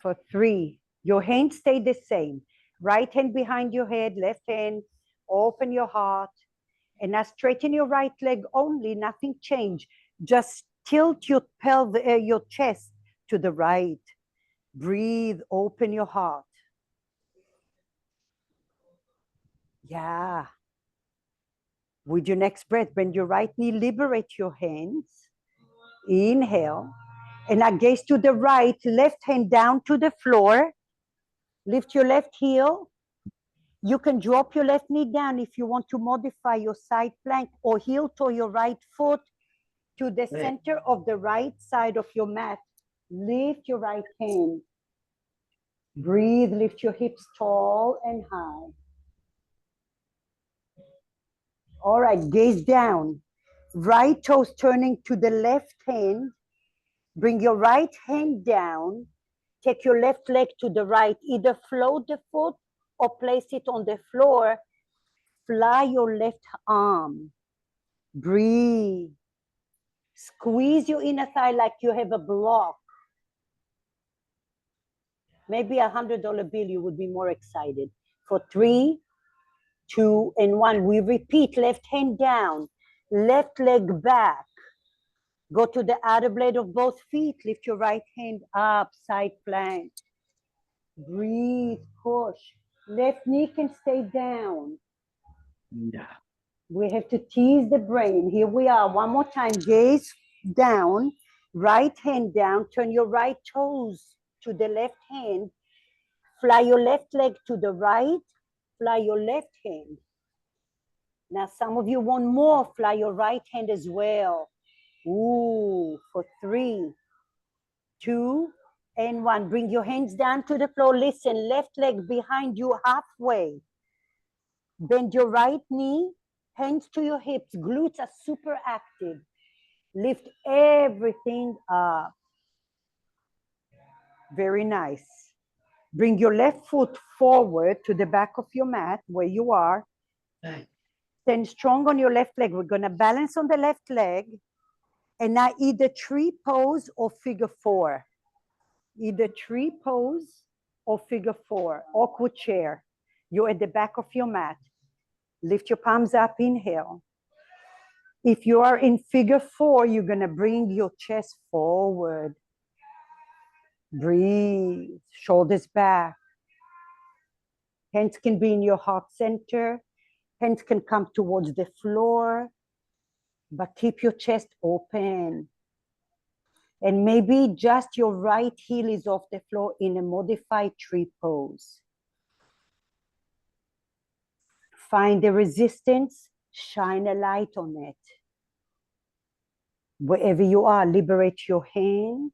For 3. Your hands stay the same. Right hand behind your head, left hand. Open your heart. And now straighten your right leg only, nothing change. Just tilt your your chest to the right. Breathe, open your heart. Yeah. With your next breath, bend your right knee, liberate your hands. Inhale. And now gaze to the right, left hand down to the floor. Lift your left heel. You can drop your left knee down if you want to modify your side plank, or heel toe your right foot to the center of the right side of your mat. Lift your right hand. Breathe, lift your hips tall and high. All right, gaze down. Right toes turning to the left hand. Bring your right hand down. Take your left leg to the right. Either float the foot or place it on the floor. Fly your left arm. Breathe. Squeeze your inner thigh like you have a block. Maybe $100 bill, you would be more excited. For 3, 2, and 1. We repeat, left hand down, left leg back. Go to the outer blade of both feet. Lift your right hand up, side plank. Breathe, push. Left knee can stay down. Yeah. We have to tease the brain. Here we are. One more time. Gaze down, right hand down. Turn your right toes to the left hand. Fly your left leg to the right. Fly your left hand. Now, some of you want more. Fly your right hand as well. Ooh, for 3, 2, And one. Bring your hands down to the floor. Listen, left leg behind you halfway. Bend your right knee, hands to your hips. Glutes are super active. Lift everything up. Very nice. Bring your left foot forward to the back of your mat where you are. Right. Stand strong on your left leg. We're going to balance on the left leg. And now either tree pose or figure four. Either tree pose or figure four. Awkward chair. You're at the back of your mat. Lift your palms up, inhale. If you are in figure four, you're going to bring your chest forward. Breathe, shoulders back. Hands can be in your heart center. Hands can come towards the floor, but keep your chest open. And maybe just your right heel is off the floor in a modified tree pose. Find the resistance, shine a light on it. Wherever you are, liberate your hands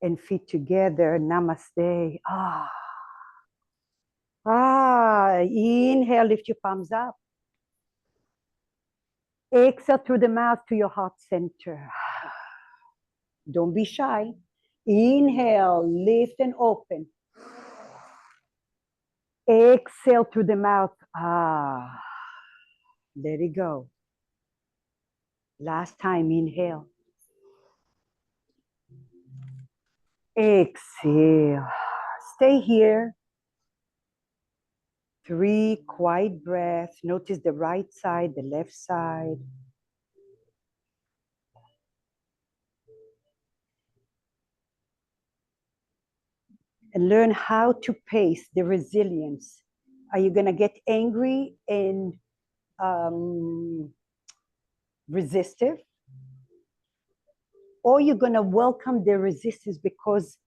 and feet together. Namaste. Inhale, lift your palms up. Exhale through the mouth to your heart center. Don't be shy. Inhale, lift and open. Exhale through the mouth. Let it go. Last time, inhale. Exhale. Stay here. 3 quiet breaths. Notice the right side, the left side. And learn how to pace the resilience. Are you going to get angry and resistive? Or you're going to welcome the resistance because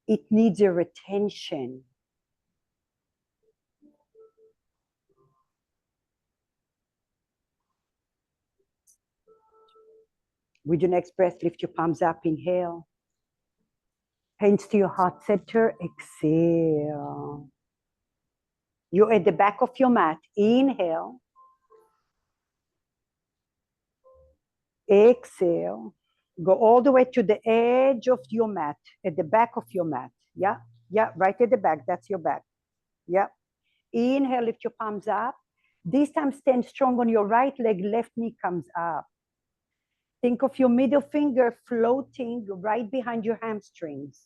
it needs your attention. With your next breath, lift your palms up, inhale. Hands to your heart center, exhale. You're at the back of your mat, inhale. Exhale. Go all the way to the edge of your mat, at the back of your mat. Yeah, right at the back, that's your back. Yeah. Inhale, lift your palms up. This time stand strong on your right leg, left knee comes up. Think of your middle finger floating right behind your hamstrings.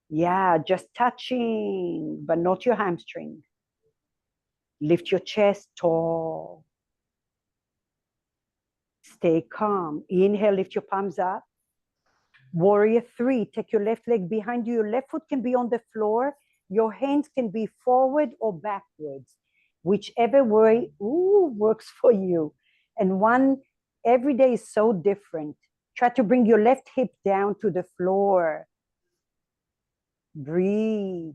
Yeah, just touching, but not your hamstring. Lift your chest tall. Stay calm. Inhale, lift your palms up. Warrior 3, take your left leg behind you. Your left foot can be on the floor. Your hands can be forward or backwards. Whichever way works for you. And one, every day is so different. Try to bring your left hip down to the floor. Breathe.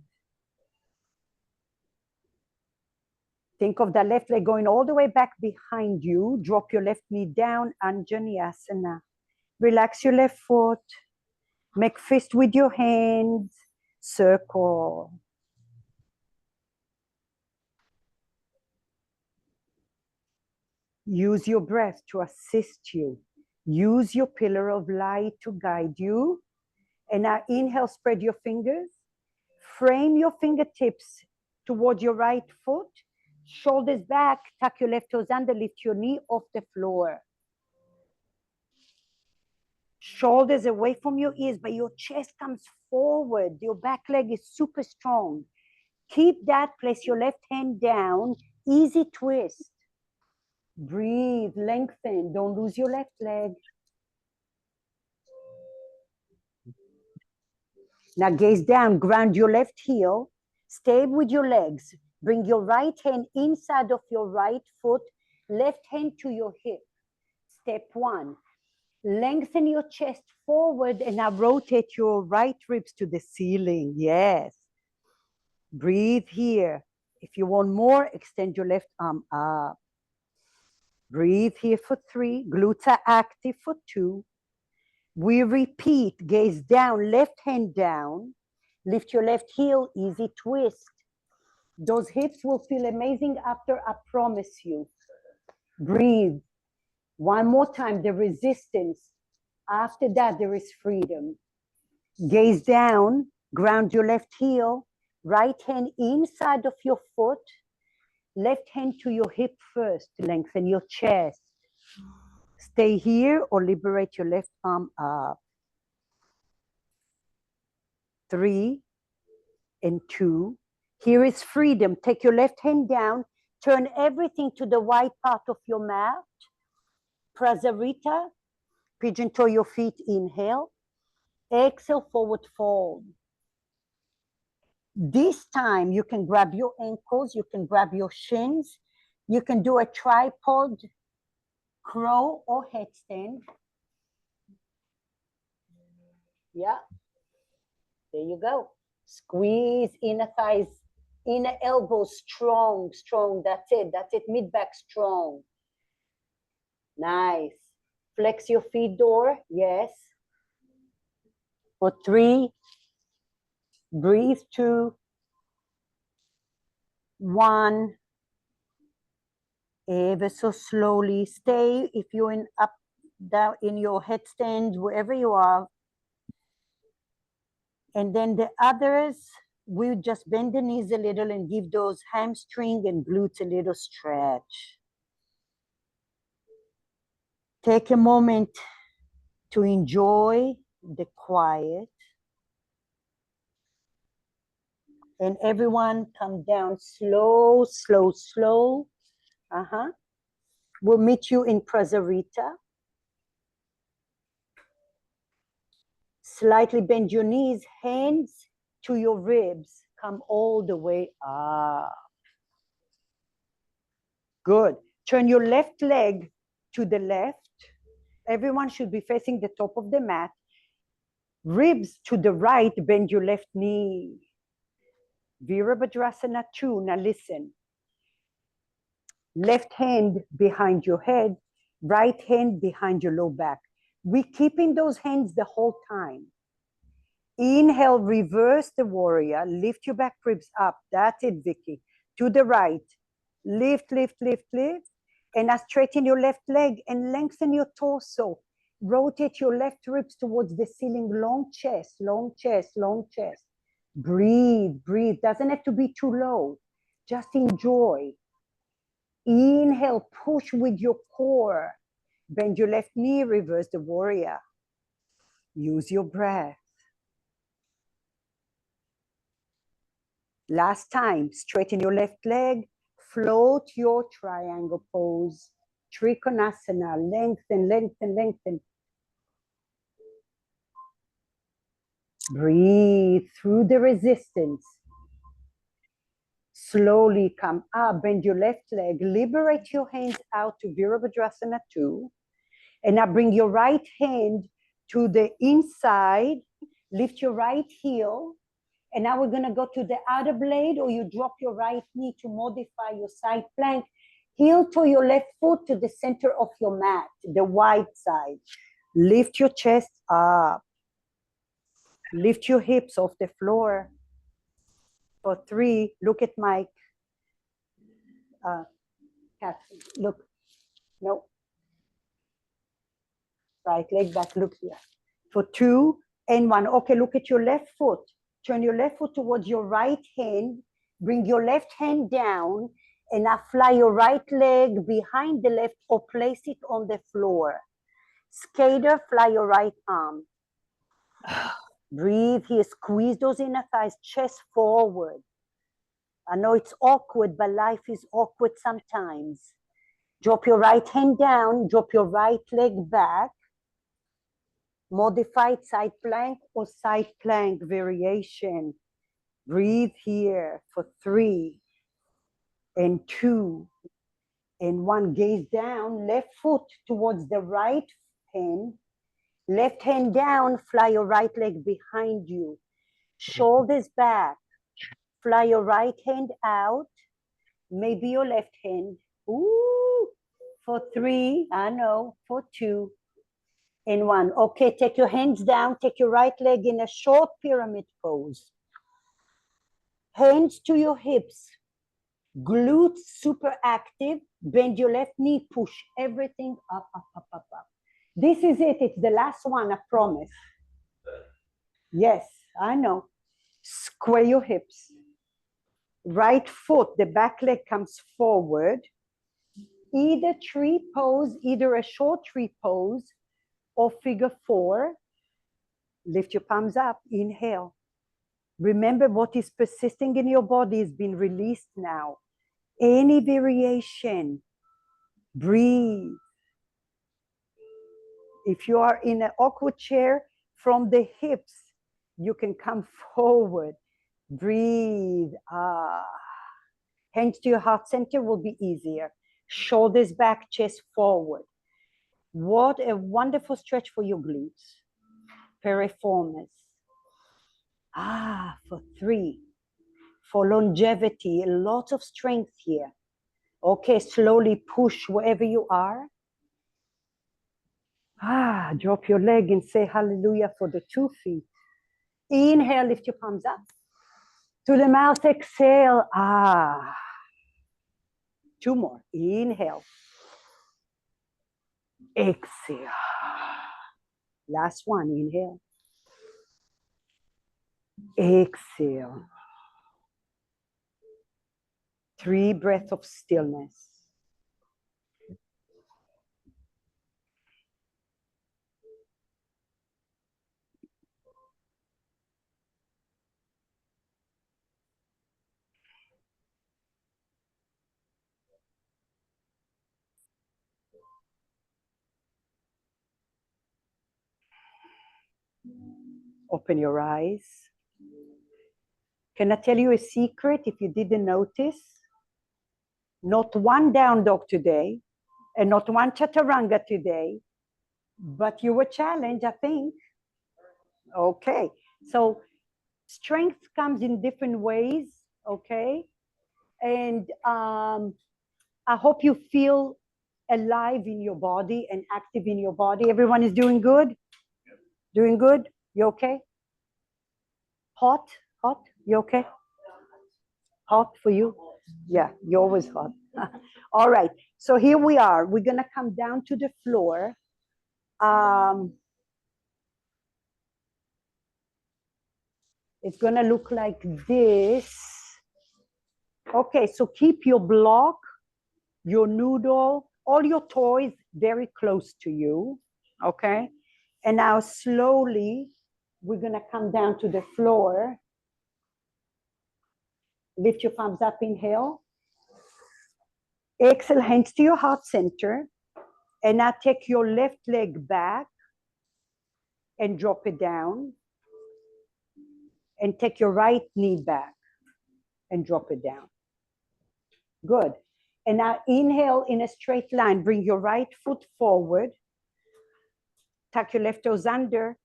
Think of the left leg going all the way back behind you. Drop your left knee down, Anjaneyasana. Relax your left foot. Make fist with your hands. Circle. Use your breath to assist you. Use your pillar of light to guide you. And now inhale, spread your fingers. Frame your fingertips towards your right foot. Shoulders back, tuck your left toes under, lift your knee off the floor. Shoulders away from your ears, but your chest comes forward. Your back leg is super strong. Keep that, place your left hand down, easy twist. Breathe, lengthen, don't lose your left leg. Now gaze down, ground your left heel, stay with your legs. Bring your right hand inside of your right foot, left hand to your hip. Step 1, lengthen your chest forward and now rotate your right ribs to the ceiling. Yes. Breathe here. If you want more, extend your left arm up. Breathe here for 3. Glutes are active for 2. We repeat, gaze down, left hand down, lift your left heel, easy twist. Those hips will feel amazing after, I promise you. Breathe. One more time, the resistance. After that, there is freedom. Gaze down, ground your left heel, right hand inside of your foot, left hand to your hip first, lengthen your chest. Stay here or liberate your left arm up. 3 and 2. Here is freedom. Take your left hand down, turn everything to the white part of your mat. Prasarita, pigeon toe your feet, inhale. Exhale, forward fold. This time you can grab your ankles, you can grab your shins, you can do a tripod, crow or headstand. Yeah, there you go. Squeeze inner thighs, inner elbows strong, strong. That's it, mid back strong. Nice. Flex your feet door, yes. For 3, breathe 2, 1. Ever so slowly. Stay if you're in up, down in your headstand, wherever you are. And then the others, we just bend the knees a little and give those hamstring and glutes a little stretch. Take a moment to enjoy the quiet. And everyone come down slow, slow, slow. We'll meet you in Prasarita. Slightly bend your knees, hands to your ribs. Come all the way up. Good. Turn your left leg to the left. Everyone should be facing the top of the mat. Ribs to the right, bend your left knee. Virabhadrasana 2. Now listen. Left hand behind your head, right hand behind your low back. We keep in those hands the whole time. Inhale, reverse the warrior. Lift your back ribs up. That's it, Vicky. To the right. Lift, lift, lift, lift. And now straighten your left leg and lengthen your torso. Rotate your left ribs towards the ceiling. Long chest, long chest, long chest. Breathe, breathe. Doesn't have to be too low. Just enjoy. Inhale, push with your core. Bend your left knee, reverse the warrior. Use your breath. Last time, straighten your left leg, float your triangle pose. Trikonasana, lengthen, lengthen, lengthen. Breathe through the resistance. Slowly come up, bend your left leg, liberate your hands out to Virabhadrasana 2. And now bring your right hand to the inside, lift your right heel. And now we're gonna go to the outer blade, or you drop your right knee to modify your side plank. Heel to your left foot to the center of your mat, the wide side. Lift your chest up. Lift your hips off the floor. For 3, look at Mike. Cat, look, no. Right leg back, look here. For 2 and 1, okay, look at your left foot. Turn your left foot towards your right hand. Bring your left hand down and now fly your right leg behind the left or place it on the floor. Skater, fly your right arm. Breathe here, squeeze those inner thighs, chest forward. I know it's awkward, but life is awkward sometimes. Drop your right hand down, drop your right leg back. Modified side plank or side plank variation. Breathe here for 3 and 2 and 1. Gaze down, left foot towards the right hand. Left hand down, fly your right leg behind you. Shoulders back. Fly your right hand out. Maybe your left hand. Ooh, for 3, I know, for 2 and one. Okay, take your hands down, take your right leg in a short pyramid pose. Hands to your hips, glutes super active, bend your left knee, push everything up, up, up, up, up. This is it, it's the last one, I promise. Yes, I know. Square your hips. Right foot, the back leg comes forward. Either tree pose, either a short tree pose or figure four. Lift your palms up, inhale. Remember what is persisting in your body is being released now. Any variation, breathe. If you are in an awkward chair, from the hips, you can come forward. Breathe. Hands to your heart center will be easier. Shoulders back, chest forward. What a wonderful stretch for your glutes. Piriformis. For 3. For longevity, a lot of strength here. Okay, slowly push wherever you are. Drop your leg and say hallelujah for the 2 feet. Inhale, lift your palms up. To the mouth, exhale. 2 more. Inhale. Exhale. Last one, inhale. Exhale. 3 breaths of stillness. Open your eyes. Can I tell you a secret if you didn't notice? Not one down dog today, and not one chaturanga today, but you were challenged, I think. Okay, so strength comes in different ways, okay? And I hope you feel alive in your body and active in your body. Everyone is doing good? Doing good? You okay? Hot? Hot? You okay? Hot for you? Yeah, you're always hot. All right, so here we are. We're gonna come down to the floor. It's gonna look like this. Okay, so keep your block, your noodle, all your toys very close to you, okay? And now slowly, we're gonna come down to the floor. Lift your palms up, inhale. Exhale, hands to your heart center. And now take your left leg back and drop it down. And take your right knee back and drop it down. Good. And now inhale in a straight line. Bring your right foot forward. Tuck your left toes under.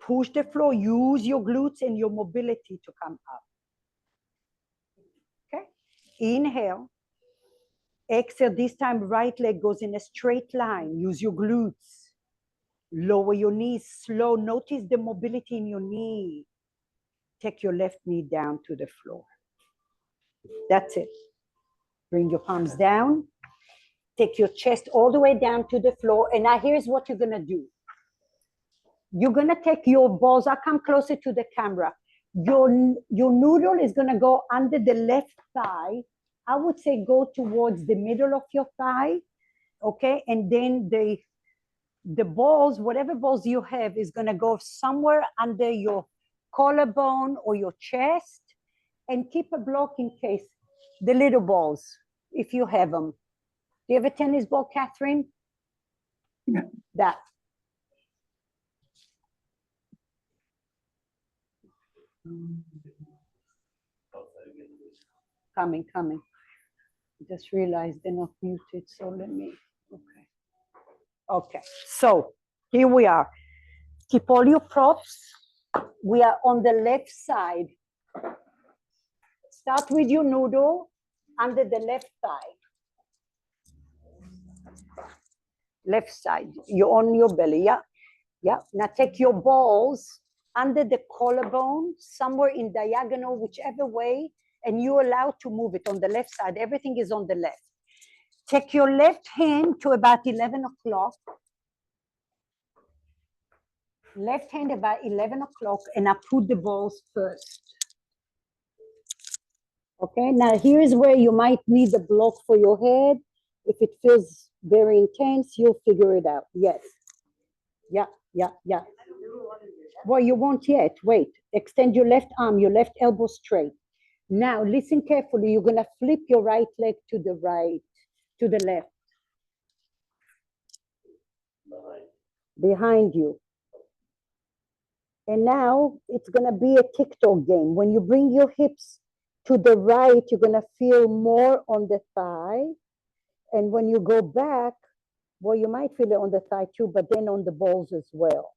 Push the floor. Use your glutes and your mobility to come up. Okay. Inhale. Exhale. This time, right leg goes in a straight line. Use your glutes. Lower your knees slow. Notice the mobility in your knee. Take your left knee down to the floor. That's it. Bring your palms down. Take your chest all the way down to the floor. And now here's what you're going to do. You're going to take your balls. I'll come closer to the camera. Your noodle is going to go under the left thigh. I would say go towards the middle of your thigh. Okay. And then the balls, whatever balls you have, is going to go somewhere under your collarbone or your chest. And keep a block in case. The little balls, if you have them. Do you have a tennis ball, Catherine? Yeah. That. Coming. Just realized they're not muted, so let me, okay. So here we are. Keep all your props. We are on the left side. Start with your noodle under the left thigh. Left side, you're on your belly, yeah? Yeah, now take your balls under the collarbone, somewhere in diagonal, whichever way, and you're allowed to move it on the left side. Everything is on the left. Take your left hand to about 11 o'clock. Left hand about 11 o'clock, and I put the balls first. Okay, now here's where you might need a block for your head. If it feels very intense, you'll figure it out. Yes. Yeah, yeah, yeah. Well, you won't yet. Wait. Extend your left arm, your left elbow straight. Now, listen carefully. You're going to flip your right leg to the right, to the left. Behind you. And now it's going to be a TikTok game. When you bring your hips to the right, you're going to feel more on the thigh. And when you go back, well, you might feel it on the thigh too, but then on the balls as well.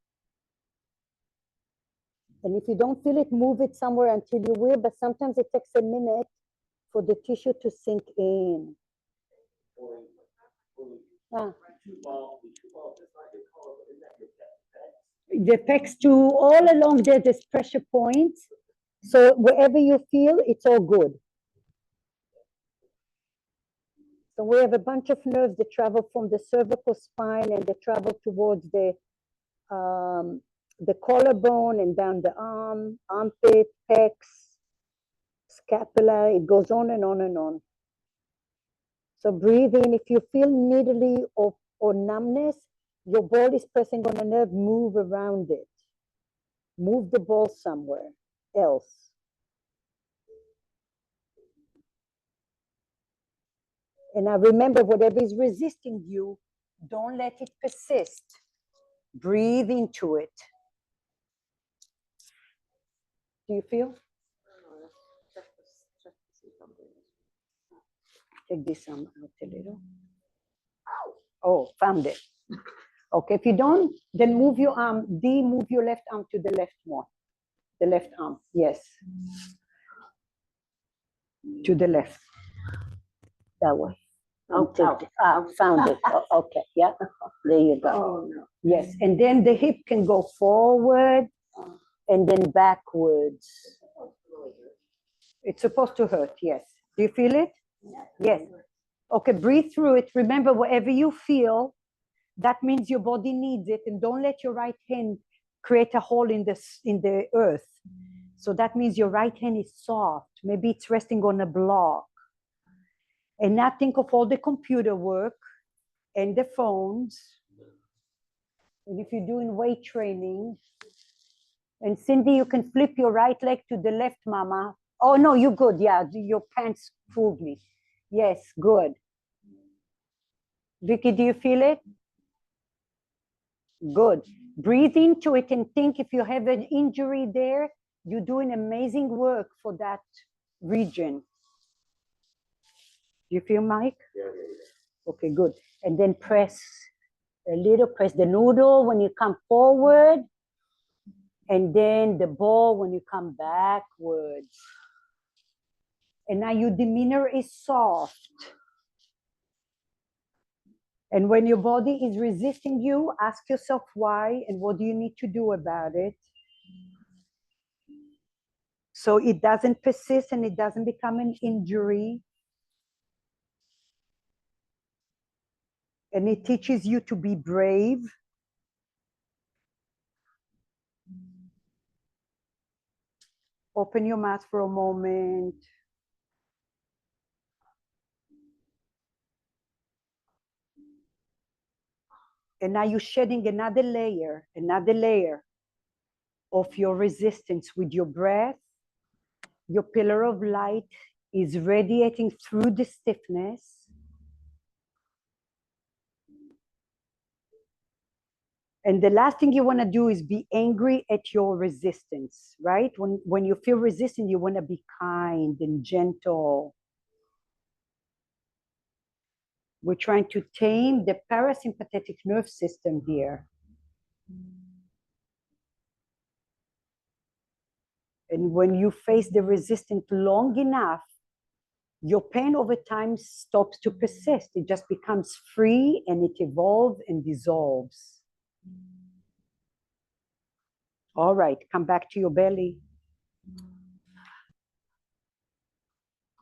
And if you don't feel it, move it somewhere until you will, but sometimes it takes a minute for the tissue to sink in. The pecs too, all along there's pressure points. So wherever you feel, it's all good. So we have a bunch of nerves that travel from the cervical spine and they travel towards the collarbone and down the arm, armpit, pecs, scapula. It goes on and on and on. So breathe in. If you feel needly or numbness, your ball is pressing on a nerve, move around it. Move the ball somewhere else. And now remember, whatever is resisting you, don't let it persist. Breathe into it. Do you feel? Take this arm out a little. Oh, found it. Okay, if you don't, then move your arm, move your left arm to the left more. The left arm, yes. To the left. That way. Found it. Oh, okay, yeah. There you go. Oh, no. Yes, and then the hip can go forward and then backwards. It's supposed to hurt, yes. Do you feel it? Yes. Okay, breathe through it. Remember, wherever you feel, that means your body needs it, and don't let your right hand create a hole in the earth. So that means your right hand is soft. Maybe it's resting on a block. And now think of all the computer work and the phones. And if you're doing weight training, and Cindy, you can flip your right leg to the left, Mama. Oh, no, you're good. Yeah, your pants fooled me. Yes, good. Vicky, do you feel it? Good. Breathe into it and think if you have an injury there, you're doing amazing work for that region. Do you feel, Mike? Yeah. Okay, good. And then press a little, press the noodle when you come forward, and then the ball when you come backwards. And now your demeanor is soft. And when your body is resisting you, ask yourself why and what do you need to do about it so it doesn't persist and it doesn't become an injury. And it teaches you to be brave. Open your mouth for a moment. And now you're shedding another layer of your resistance with your breath. Your pillar of light is radiating through the stiffness. And the last thing you want to do is be angry at your resistance, right? When you feel resistant, you want to be kind and gentle. We're trying to tame the parasympathetic nerve system here. And when you face the resistance long enough, your pain over time stops to persist. It just becomes free and it evolves and dissolves. All right, come back to your belly.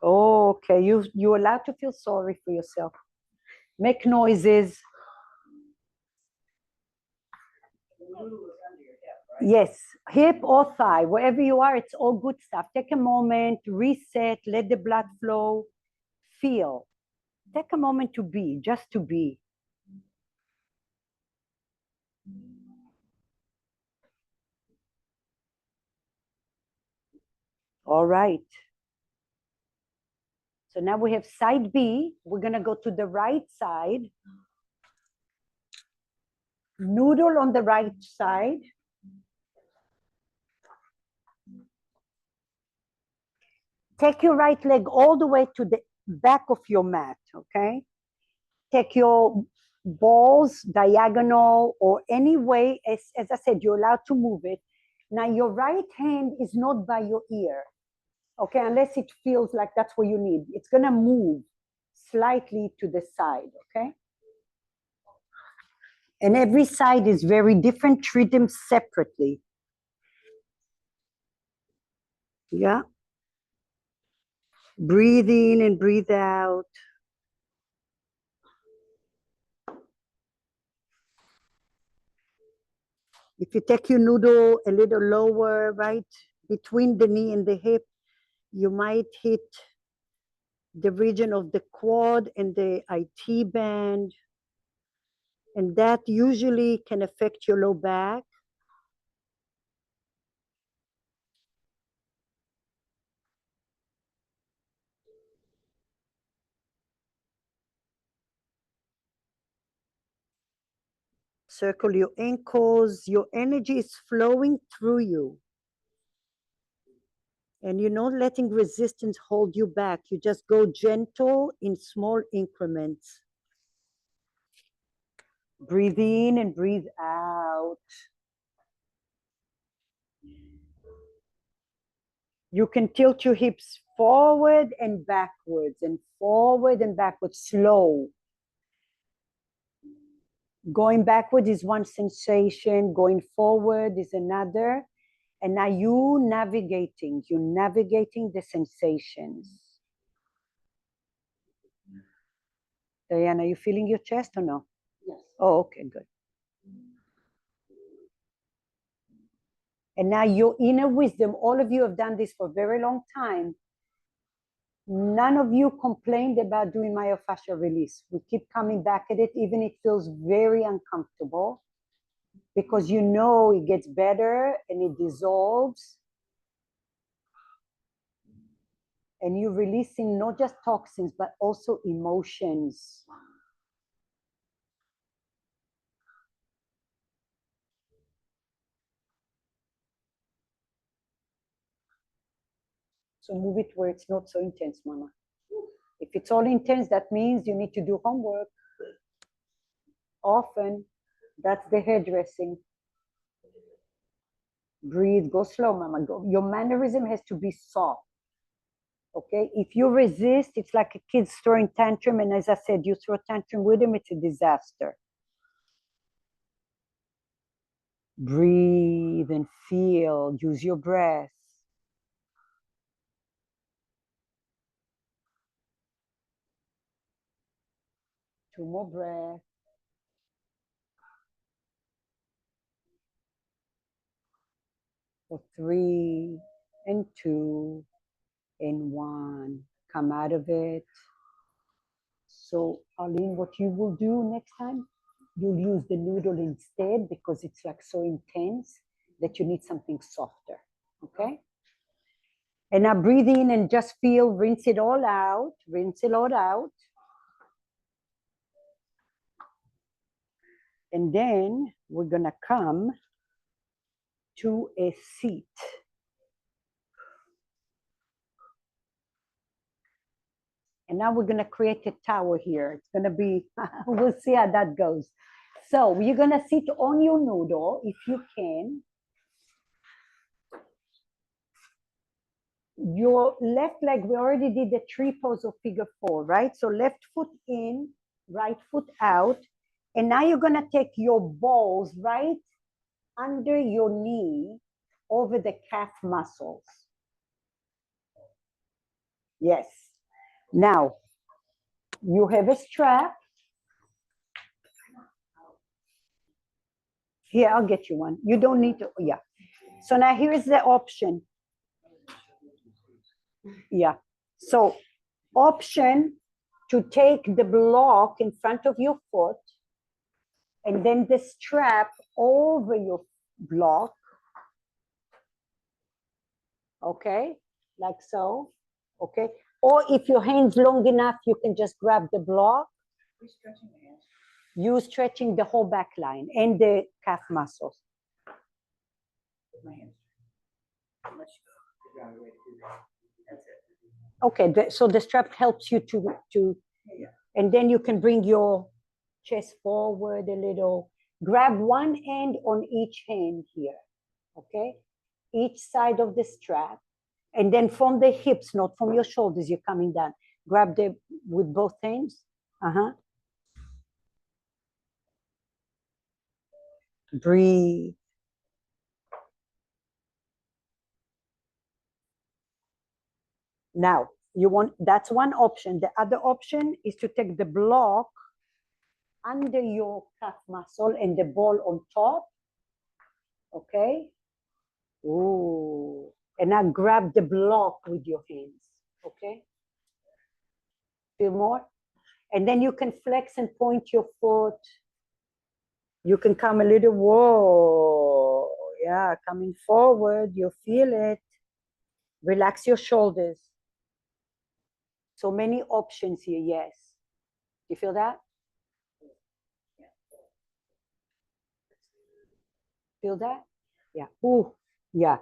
Okay, you're allowed to feel sorry for yourself. Make noises. Yes, hip or thigh, wherever you are, it's all good stuff. Take a moment, reset, let the blood flow, feel. Take a moment to be, just to be. All right. So now we have side B. We're going to go to the right side. Noodle on the right side. Take your right leg all the way to the back of your mat, okay? Take your balls diagonal or any way, as I said, you're allowed to move it. Now your right hand is not by your ear, okay? Unless it feels like that's what you need. It's gonna move slightly to the side, okay? And every side is very different. Treat them separately. Yeah. Breathe in and breathe out. If you take your noodle a little lower, right, between the knee and the hip, you might hit the region of the quad and the IT band. And that usually can affect your low back. Circle your ankles. Your energy is flowing through you. And you're not letting resistance hold you back. You just go gentle in small increments. Breathe in and breathe out. You can tilt your hips forward and backwards, slow. Going backward is one sensation, going forward is another. And now you're navigating the sensations. Diana, are you feeling your chest or no? Yes. Oh, okay, good. And now your inner wisdom, all of you have done this for a very long time. None of you complained about doing myofascial release. We keep coming back at it, even it feels very uncomfortable, because you know it gets better and it dissolves. And you're releasing not just toxins, but also emotions. So move it where it's not so intense, Mama. If it's all intense, that means you need to do homework. Often, that's the hairdressing. Breathe, go slow, Mama. Go. Your mannerism has to be soft. Okay, if you resist, it's like a kid throwing tantrum, and as I said, you throw tantrum with him, it's a disaster. Breathe and feel, use your breath. Two more breaths. For 3 and 2 and 1. Come out of it. So, Arlene, what you will do next time, you'll use the noodle instead, because it's like so intense that you need something softer. Okay? And now breathe in and just feel, rinse it all out. Rinse it all out. And then we're gonna come to a seat. And now we're gonna create a tower here. It's gonna be, we'll see how that goes. So you're gonna sit on your noodle if you can. Your left leg, we already did the tree pose of figure 4, right? So left foot in, right foot out. And now you're gonna take your balls right under your knee over the calf muscles. Yes. Now, you have a strap. Here, I'll get you one. You don't need to, yeah. So now here is the option. Yeah. So option to take the block in front of your foot and then the strap over your block. Okay, like so. Okay. Or if your hand's long enough, you can just grab the block. You stretching the whole back line and the calf muscles. Okay, so the strap helps you to, and then you can bring your chest forward a little. Grab one end on each hand here, okay? Each side of the strap. And then from the hips, not from your shoulders, you're coming down. Grab the, with both hands. Breathe. Now, you want, that's one option. The other option is to take the block under your calf muscle and the ball on top. Okay. Ooh. And now grab the block with your hands. Okay. Feel more? And then you can flex and point your foot. You can come a little, whoa. Yeah, coming forward. You feel it. Relax your shoulders. So many options here, yes. You feel that? Feel that? Yeah. Ooh, yeah.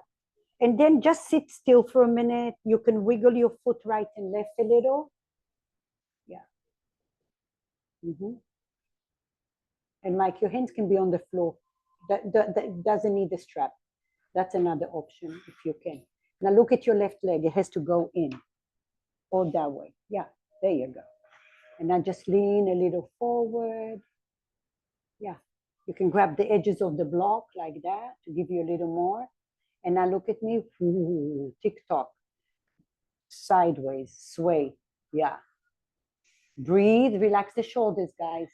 And then just sit still for a minute. You can wiggle your foot right and left a little. Yeah. And Mike, your hands can be on the floor. That doesn't need a strap. That's another option if you can. Now look at your left leg. It has to go in. Or that way. Yeah, there you go. And now just lean a little forward. Yeah. You can grab the edges of the block like that to give you a little more. And now look at me. Ooh, tick-tock. Sideways, sway. Yeah. Breathe, relax the shoulders, guys.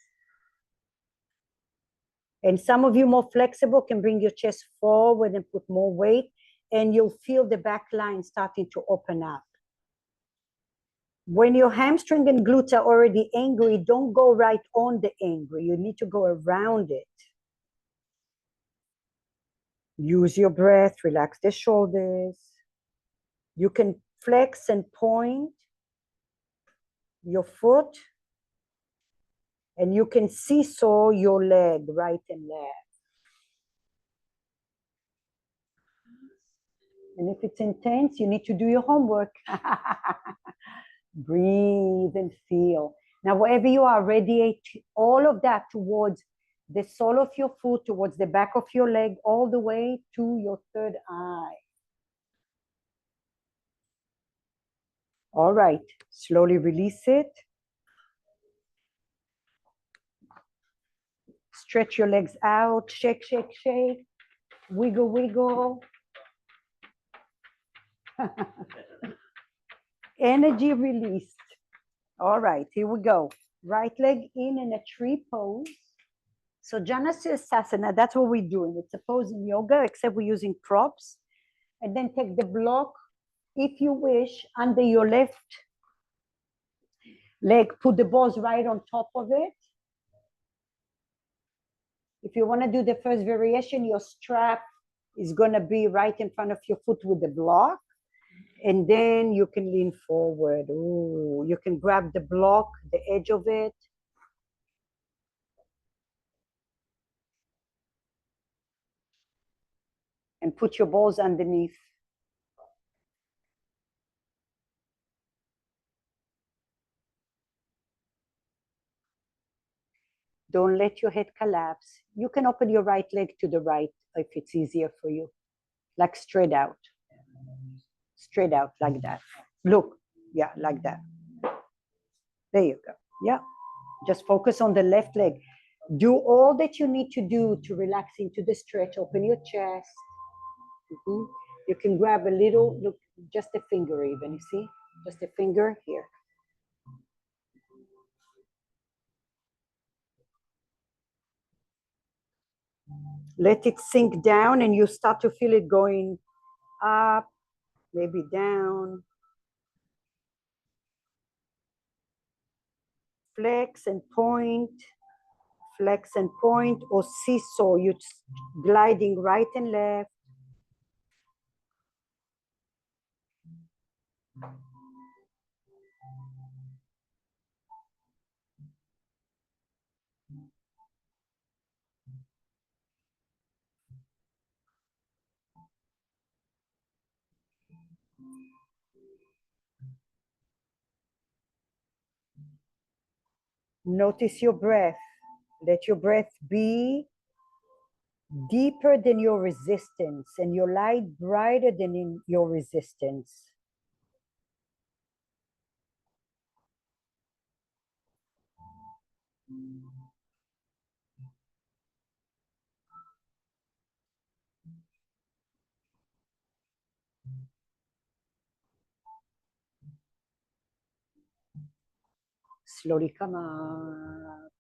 And some of you more flexible can bring your chest forward and put more weight, and you'll feel the back line starting to open up. When your hamstring and glutes are already angry, don't go right on the angry. You need to go around it. Use your breath, relax the shoulders. You can flex and point your foot, and you can seesaw your leg right and left. And if it's intense, you need to do your homework. Breathe and feel. Now, wherever you are, radiate all of that towards the sole of your foot, towards the back of your leg, all the way to your third eye. All right, slowly release it. Stretch your legs out, shake, shake, shake. Wiggle, wiggle. Energy released. All right, here we go. Right leg in a tree pose. So Janasasana, that's what we're doing. It's a pose in yoga, except we're using props. And then take the block, if you wish, under your left leg. Put the balls right on top of it. If you want to do the first variation, your strap is going to be right in front of your foot with the block. And then you can lean forward. Ooh, you can grab the block, the edge of it. And put your balls underneath. Don't let your head collapse. You can open your right leg to the right if it's easier for you. Like straight out. Straight out like that. Look, yeah, like that. There you go. Yeah. Just focus on the left leg. Do all that you need to do to relax into the stretch. Open your chest. Mhm. You can grab a little, look, just a finger even, you see? Just a finger here. Let it sink down and you start to feel it going up, maybe down. Flex and point, or seesaw, you're gliding right and left. Notice your breath. Let your breath be deeper than your resistance and your light brighter than in your resistance. Slowly come up.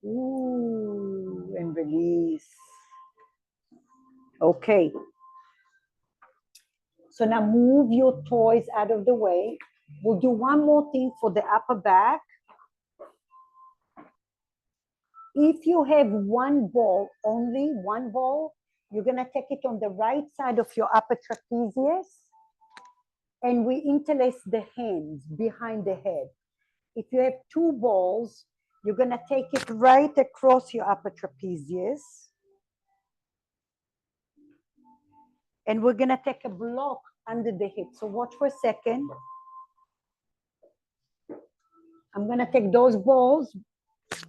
Ooh, and release. Okay. So now move your toys out of the way. We'll do one more thing for the upper back. If you have one ball, only one ball, you're gonna take it on the right side of your upper trapezius and we interlace the hands behind the head. If you have two balls, you're gonna take it right across your upper trapezius. And we're gonna take a block under the hip. So watch for a second. I'm gonna take those balls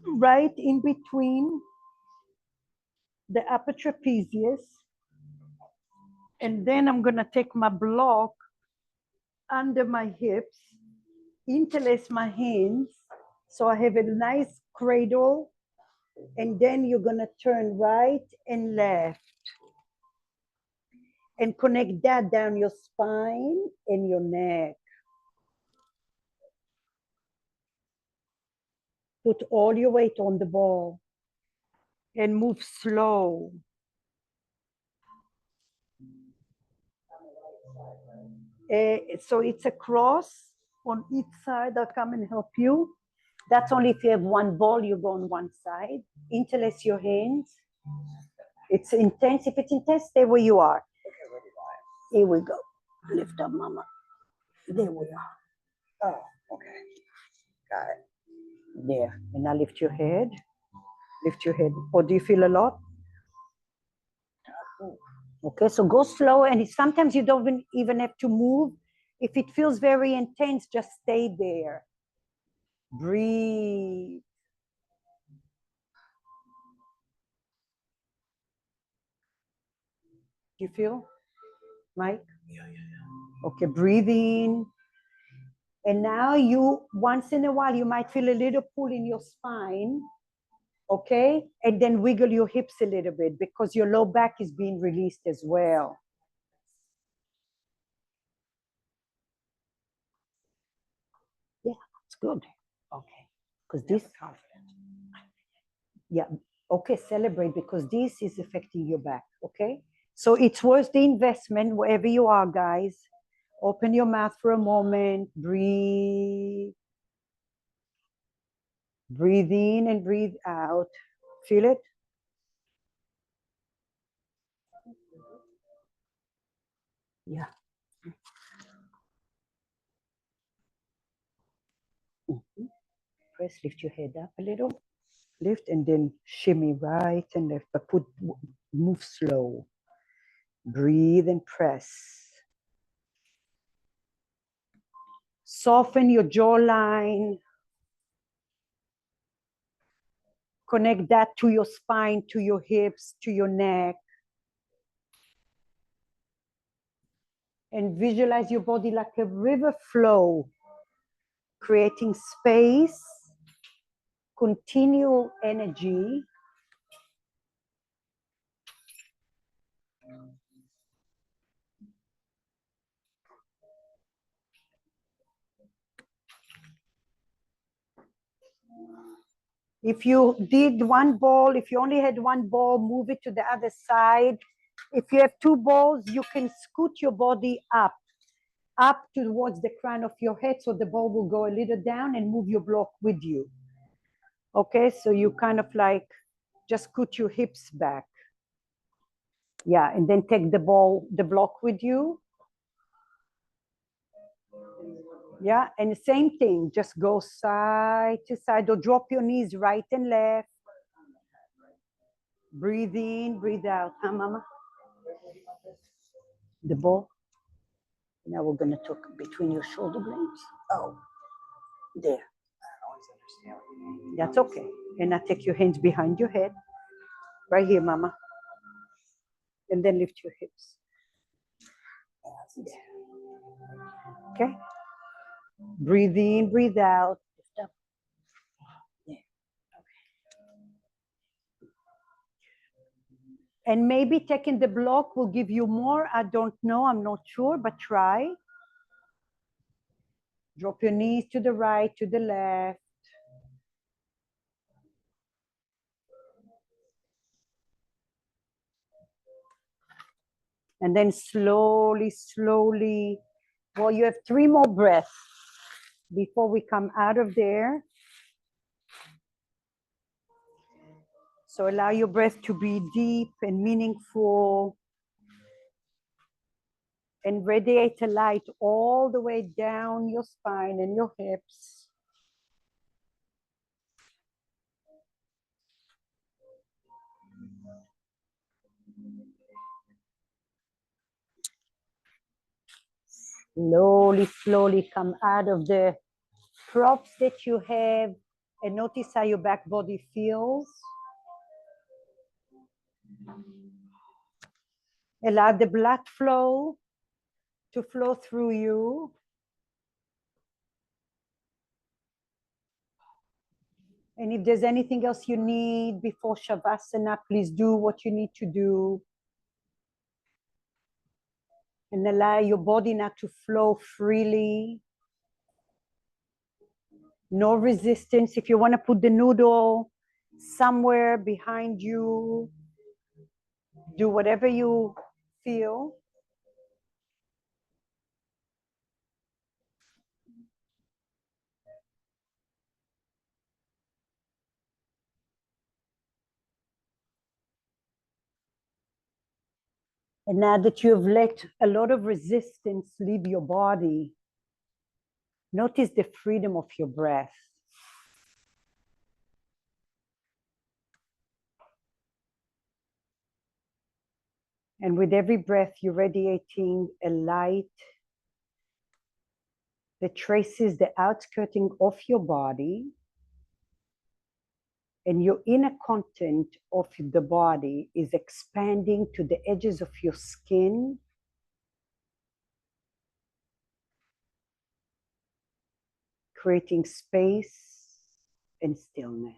right in between the upper trapezius. And then I'm gonna take my block under my hips, interlace my hands, so I have a nice cradle, and then you're gonna turn right and left and connect that down your spine and your neck. Put all your weight on the ball and move slow. So it's a cross on each side. I'll come and help you. That's only if you have one ball, you go on one side. Interlace your hands. It's intense. If it's intense, stay where you are. Here we go. Lift up, mama. There we are. Oh, okay. Got it. There. And now lift your head. Lift your head. Or do you feel a lot? Okay, so go slow. And sometimes you don't even have to move. If it feels very intense, just stay there. Breathe. Do you feel, Mike? Yeah. Okay, breathe in. And now you, once in a while, you might feel a little pull in your spine. Okay, and then wiggle your hips a little bit because your low back is being released as well. Yeah, it's good. Okay, because this, yeah, okay, celebrate because this is affecting your back. Okay, so it's worth the investment wherever you are, guys. Open your mouth for a moment, breathe. Breathe in and breathe out. Feel it? Yeah. Mm-hmm. Press, lift your head up a little. Lift and then shimmy right and left, but move slow. Breathe and press. Soften your jawline. Connect that to your spine, to your hips, to your neck. And visualize your body like a river flow, creating space, continual energy. If you did one ball, if you only had one ball, move it to the other side. If you have two balls, you can scoot your body up towards the crown of your head so the ball will go a little down and move your block with you. Okay, so you kind of like just scoot your hips back. Yeah, and then take the block with you. Yeah, and the same thing, just go side to side or drop your knees right and left. Breathe in, breathe out, huh, Mama? The ball. Now we're gonna talk between your shoulder blades. Oh, there. That's okay. And now take your hands behind your head. Right here, Mama. And then lift your hips. Okay? Breathe in, breathe out. Lift up. Yeah. Okay. And maybe taking the block will give you more. I don't know. I'm not sure, but try. Drop your knees to the right, to the left. And then slowly, slowly. Well, you have 3 more breaths before we come out of there. So allow your breath to be deep and meaningful and radiate a light all the way down your spine and your hips. Slowly, slowly come out of the props that you have and notice how your back body feels. Allow the blood flow to flow through you. And if there's anything else you need before Shavasana, please do what you need to do. And allow your body now to flow freely. No resistance. If you want to put the noodle somewhere behind you, do whatever you feel. And now that you've let a lot of resistance leave your body, notice the freedom of your breath. And with every breath, you're radiating a light that traces the outskirting of your body, and your inner content of the body is expanding to the edges of your skin, creating space and stillness.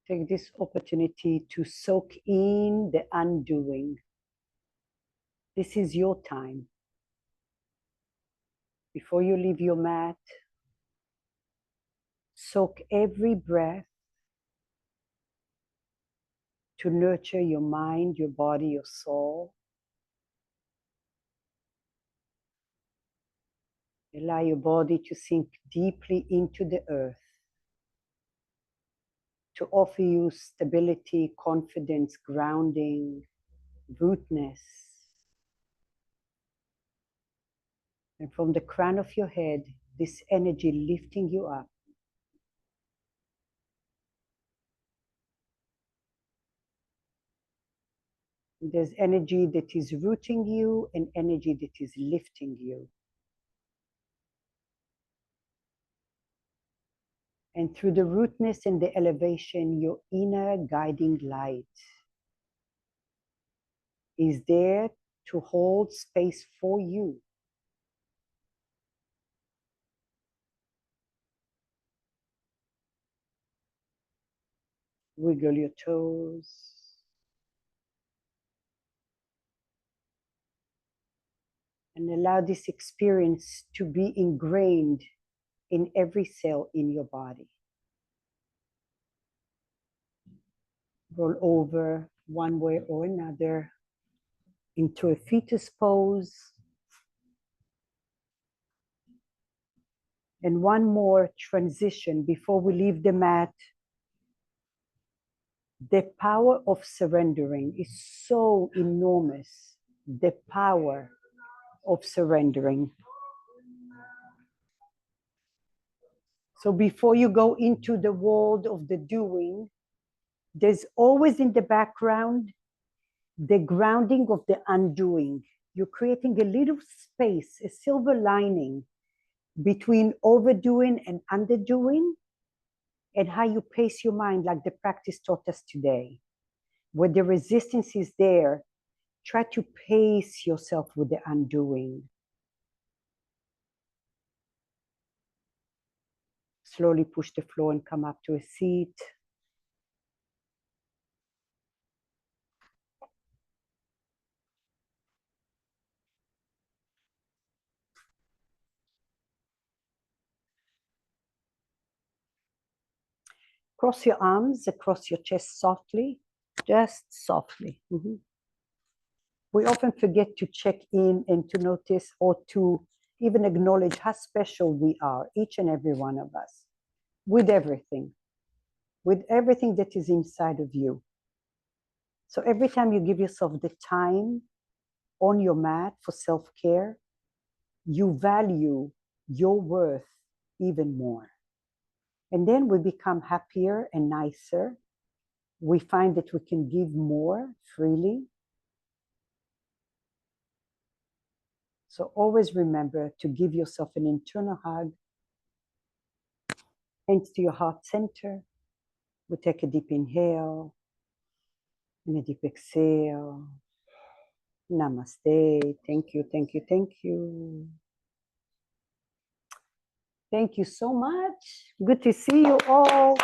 Take this opportunity to soak in the undoing. This is your time. Before you leave your mat, soak every breath to nurture your mind, your body, your soul. Allow your body to sink deeply into the earth, to offer you stability, confidence, grounding, rootness. And from the crown of your head, this energy lifting you up. There's energy that is rooting you and energy that is lifting you. And through the rootness and the elevation, your inner guiding light is there to hold space for you. Wiggle your toes. And allow this experience to be ingrained in every cell in your body. Roll over one way or another into a fetus pose. And one more transition before we leave the mat. The power of surrendering is so enormous. The power of surrendering. So before you go into the world of the doing, there's always in the background the grounding of the undoing. You're creating a little space, a silver lining between overdoing and underdoing, and how you pace your mind like the practice taught us today. Where the resistance is there, try to pace yourself with the undoing. Slowly push the floor and come up to a seat. Cross your arms across your chest softly, just softly. We often forget to check in and to notice or to even acknowledge how special we are, each and every one of us, with everything that is inside of you. So every time you give yourself the time on your mat for self-care, you value your worth even more. And then we become happier and nicer. We find that we can give more freely. So always remember to give yourself an internal hug. Hands to your heart center. We take a deep inhale and a deep exhale. Namaste. Thank you, thank you, thank you. Thank you so much. Good to see you all.